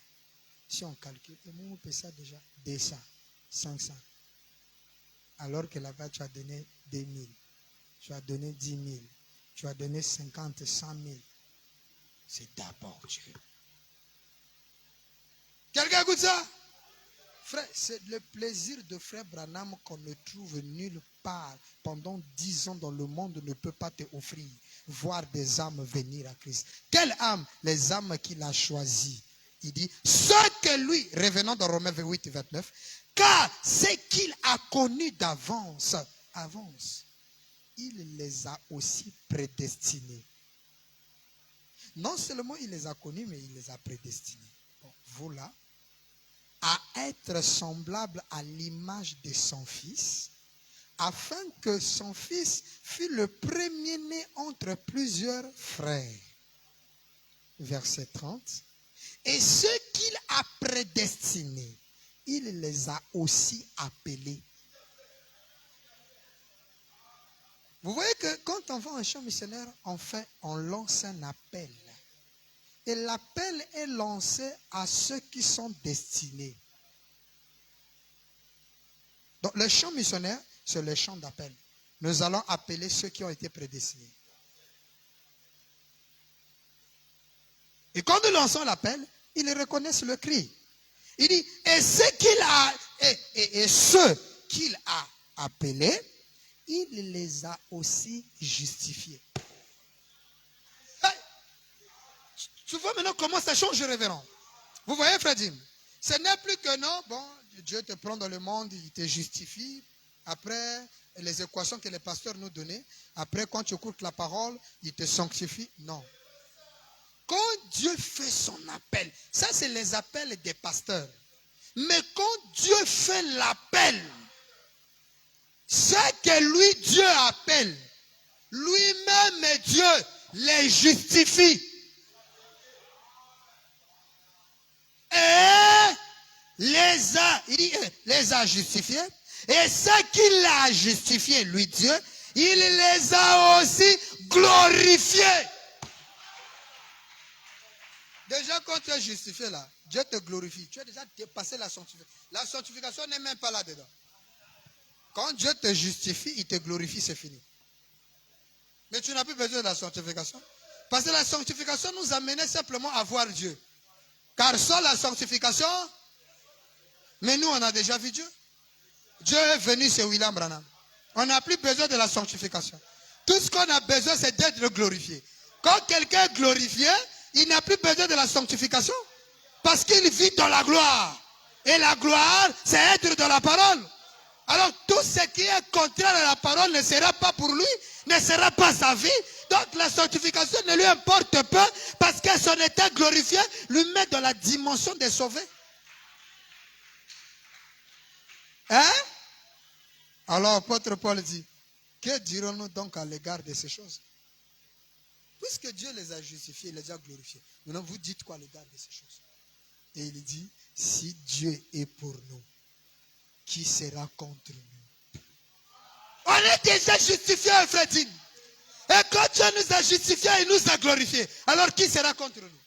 Si on calcule, on peut ça déjà 200, 500. Alors que là-bas, tu as donné 2000. Tu as donné 10 000, tu as donné 50, 100 000. C'est d'abord Dieu. Quelqu'un écoute ça? Frère, c'est le plaisir de frère Branham qu'on ne trouve nulle part. Pendant 10 ans dans le monde ne peut pas te offrir. Voir des âmes venir à Christ. Quelle âme? Les âmes qu'il a choisies. Il dit, ce que lui, revenons dans Romains 8, 29, car ce qu'il a connu d'avance, il les a aussi prédestinés. Non seulement il les a connus, mais il les a prédestinés. Bon, vous là, à être semblable à l'image de son fils, afin que son fils fût le premier-né entre plusieurs frères. Verset 30. Et ceux qu'il a prédestinés, il les a aussi appelés. Vous voyez que quand on va en champ missionnaire, on lance un appel. Et l'appel est lancé à ceux qui sont destinés. Donc le champ missionnaire, c'est le champ d'appel. Nous allons appeler ceux qui ont été prédestinés. Et quand nous lançons l'appel, ils reconnaissent le cri. Il dit, et ceux qu'il a appelés, il les a aussi justifiés. Hey, tu vois maintenant comment ça change, révérend. Vous voyez, Fredim? Ce n'est plus que non, bon, Dieu te prend dans le monde, il te justifie. Après, les équations que les pasteurs nous donnaient, après, quand tu écoutes la parole, il te sanctifie. Non. Quand Dieu fait son appel, ça c'est les appels des pasteurs. Mais quand Dieu fait l'appel, c'est que lui, Dieu appelle. Lui-même, Dieu les justifie. Et les a justifiés. Et ce qu'il a justifié, lui, Dieu, il les a aussi glorifiés. Déjà, quand tu es justifié là, Dieu te glorifie. Tu as déjà dépassé la sanctification. La sanctification n'est même pas là-dedans. Quand Dieu te justifie, il te glorifie, c'est fini. Mais tu n'as plus besoin de la sanctification. Parce que la sanctification nous amenait simplement à voir Dieu. Car sans la sanctification, mais nous on a déjà vu Dieu. Dieu est venu chez William Branham. On n'a plus besoin de la sanctification. Tout ce qu'on a besoin, c'est d'être glorifié. Quand quelqu'un est glorifié, il n'a plus besoin de la sanctification. Parce qu'il vit dans la gloire. Et la gloire, c'est être dans la parole. Alors tout ce qui est contraire à la parole ne sera pas pour lui, ne sera pas sa vie. Donc la sanctification ne lui importe pas parce que son état glorifié lui met dans la dimension des sauvés. Hein? Alors apôtre Paul dit, que dirons-nous donc à l'égard de ces choses? Puisque Dieu les a justifiés, il les a glorifiés. Maintenant vous dites quoi à l'égard de ces choses? Et il dit, si Dieu est pour nous, qui sera contre nous? On est déjà justifiés, Fredine. Et quand Dieu nous a justifiés, il nous a glorifiés. Alors qui sera contre nous?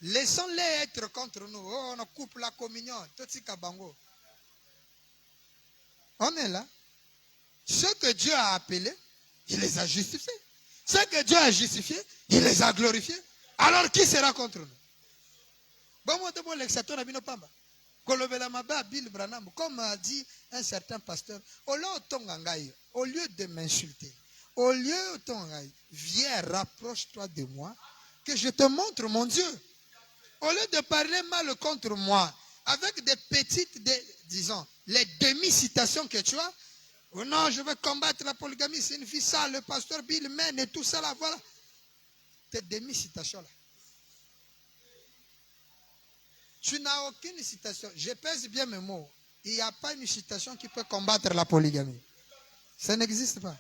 Laissons-les être contre nous. Oh, on coupe la communion. On est là. Ceux que Dieu a appelés, il les a justifiés. Ceux que Dieu a justifiés, il les a glorifiés. Alors qui sera contre nous? Comme a dit un certain pasteur, au lieu de m'insulter, au lieu de viens, rapproche-toi de moi, que je te montre mon Dieu. Au lieu de parler mal contre moi, avec des petites, disons, les demi-citations que tu as, oh non, je vais combattre la polygamie, c'est une fille sale, le pasteur Bill mène et tout ça là, voilà. Tes demi-citations là. Tu n'as aucune citation. Je pèse bien mes mots. Il n'y a pas une citation qui peut combattre la polygamie. Ça n'existe pas.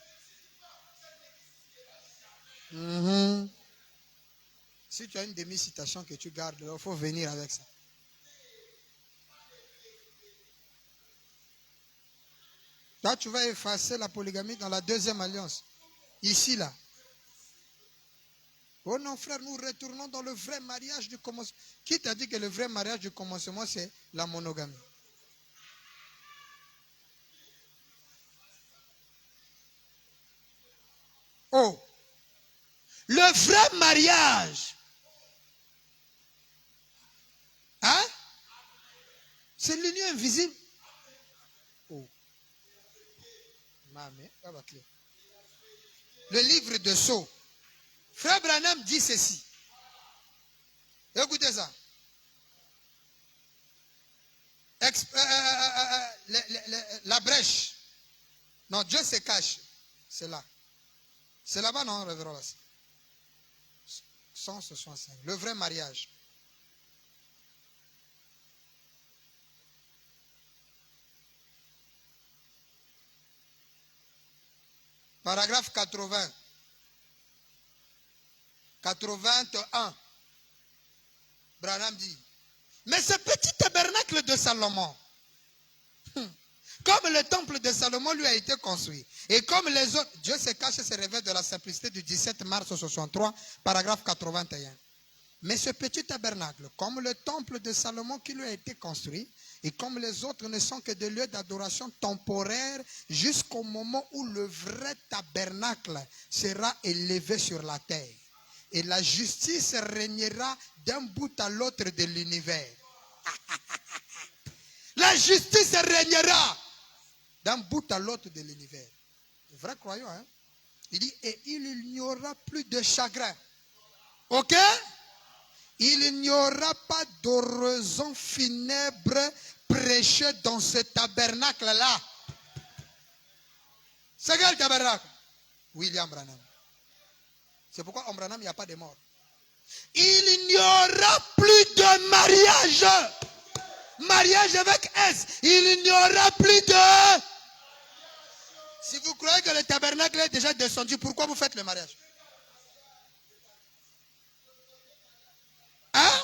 Si tu as une demi-citation que tu gardes, il faut venir avec ça. Là, tu vas effacer la polygamie dans la deuxième alliance. Ici, là. Oh non, frère, nous retournons dans le vrai mariage du commencement. Qui t'a dit que le vrai mariage du commencement, c'est la monogamie? Oh, le vrai mariage, hein? C'est l'union invisible. Oh, le livre de Sceaux. Frère Branham dit ceci. Écoutez ça. La brèche. Non, Dieu se cache. C'est là. C'est là-bas, non, révérend 165. Le vrai mariage. Paragraphe 80. 81. Branham dit, mais ce petit tabernacle de Salomon, comme le temple de Salomon lui a été construit, et comme les autres, Dieu se cache et se révèle de la simplicité du 17 mars 63, paragraphe 81. Mais ce petit tabernacle, comme le temple de Salomon qui lui a été construit, et comme les autres ne sont que des lieux d'adoration temporaires jusqu'au moment où le vrai tabernacle sera élevé sur la terre. et la justice régnera d'un bout à l'autre de l'univers. La justice régnera d'un bout à l'autre de l'univers. Le vrai croyant, hein? Il dit, et il n'y aura plus de chagrin. Ok? Il n'y aura pas d'oraison funèbre prêchée dans ce tabernacle-là. C'est quel tabernacle? William Branham. C'est pourquoi en Branham, il n'y a pas de mort. Il n'y aura plus de mariage. Mariage avec S. Il n'y aura plus de... Si vous croyez que le tabernacle est déjà descendu, pourquoi vous faites le mariage? Hein?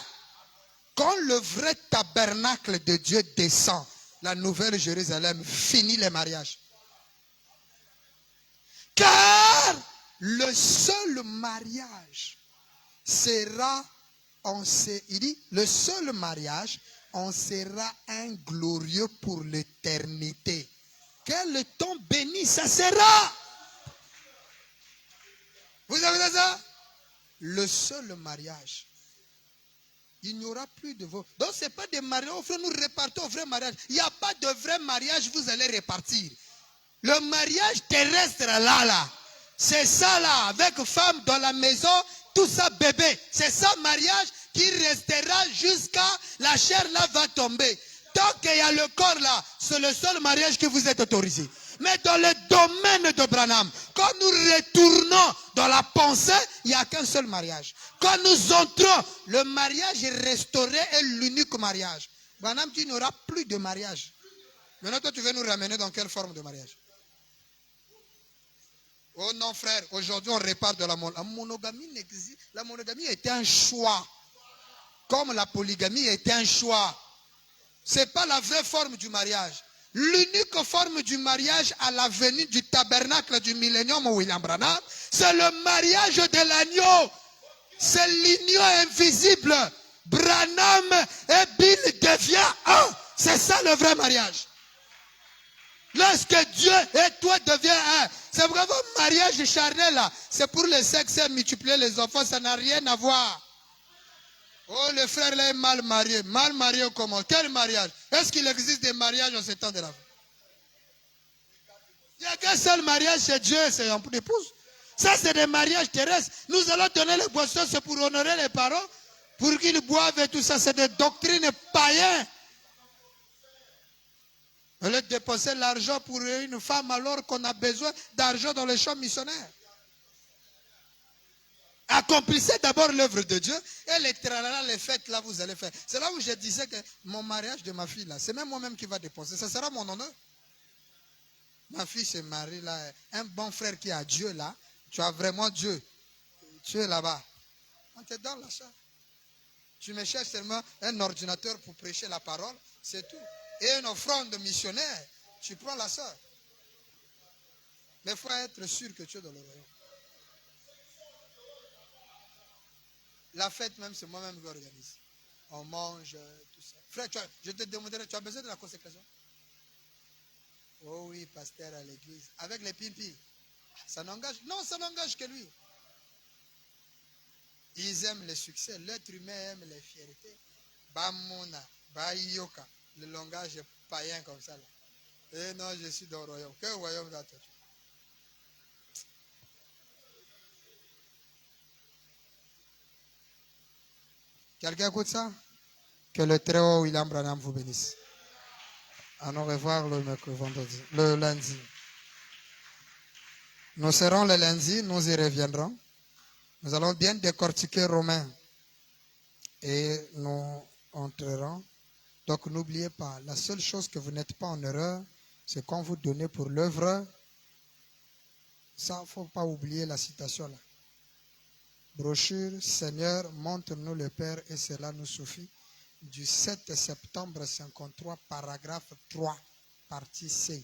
Quand le vrai tabernacle de Dieu descend, la nouvelle Jérusalem finit les mariages. Car le seul mariage sera, il dit, le seul mariage, on sera un glorieux pour l'éternité. Quel temps béni ça sera! Vous avez dit ça? Le seul mariage. Il n'y aura plus de vos... Donc ce n'est pas des mariages, nous répartons au vrai mariage. Il n'y a pas de vrai mariage, vous allez répartir. Le mariage terrestre là, c'est ça là, avec femme dans la maison, tout ça bébé. C'est ça mariage qui restera jusqu'à la chair là va tomber. Tant qu'il y a le corps là, c'est le seul mariage que vous êtes autorisé. Mais dans le domaine de Branham, quand nous retournons dans la pensée, il n'y a qu'un seul mariage. Quand nous entrons, le mariage est restauré et l'unique mariage. Branham dit qu'il n'y aura plus de mariage. Maintenant, toi, tu veux nous ramener dans quelle forme de mariage? Oh non, frère, aujourd'hui, on répare de la monogamie. N'existe. La monogamie était un choix. Comme la polygamie était un choix. Ce n'est pas la vraie forme du mariage. L'unique forme du mariage à la venue du tabernacle du millénium William Branham, c'est le mariage de l'agneau. C'est l'union invisible. Branham et Bill deviennent un. C'est ça le vrai mariage. Lorsque Dieu et toi deviennent un. C'est pourquoi votre mariage charnel là, c'est pour le sexe et multiplier les enfants, ça n'a rien à voir. Oh, le frère là est mal marié. Mal marié comment? Quel mariage? Est-ce qu'il existe des mariages en ce temps de la vie? Il n'y a qu'un seul mariage chez Dieu, c'est un épouse. Ça, c'est des mariages terrestres. Nous allons donner les boissons, c'est pour honorer les parents, pour qu'ils boivent et tout ça. C'est des doctrines païennes. On a dépensé l'argent pour une femme alors qu'on a besoin d'argent dans les champs missionnaires. Accomplissez d'abord l'œuvre de Dieu et les tralala, les fêtes là vous allez faire. C'est là où je disais que mon mariage de ma fille là, c'est même moi-même qui va dépenser. Ça sera mon honneur. Ma fille se marie là, un bon frère qui a Dieu là, tu as vraiment Dieu. Tu es là-bas. On te donne la charge. Tu me cherches seulement un ordinateur pour prêcher la parole, c'est tout. Et une offrande missionnaire, tu prends la soeur. Mais il faut être sûr que tu es dans le royaume. La fête même, c'est moi-même qui organise. On mange, tout ça. Frère, je te demanderai, tu as besoin de la consécration? Oh oui, pasteur à l'église. Avec les pimpi. Ça n'engage? Non, ça n'engage que lui. Ils aiment le succès. L'être humain aime les fiertés. Bamona, Bayoka. Le langage païen comme ça. Là. Et non, je suis dans le royaume. Quel royaume d'attente? Quelqu'un écoute ça? Que le très haut William Branham vous bénisse. À nous revoir le lundi. Nous serons le lundi, nous y reviendrons. Nous allons bien décortiquer Romains. Et nous entrerons. Donc n'oubliez pas, la seule chose que vous n'êtes pas en erreur, c'est quand vous donnez pour l'œuvre. Ça, il ne faut pas oublier la citation là. Brochure, Seigneur, montre-nous le Père et cela nous suffit. Du 7 septembre 53, paragraphe 3, partie C.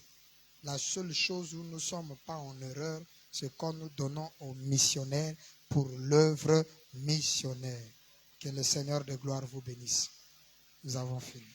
La seule chose où nous ne sommes pas en erreur, c'est quand nous donnons aux missionnaires pour l'œuvre missionnaire. Que le Seigneur de gloire vous bénisse. Nous avons fini.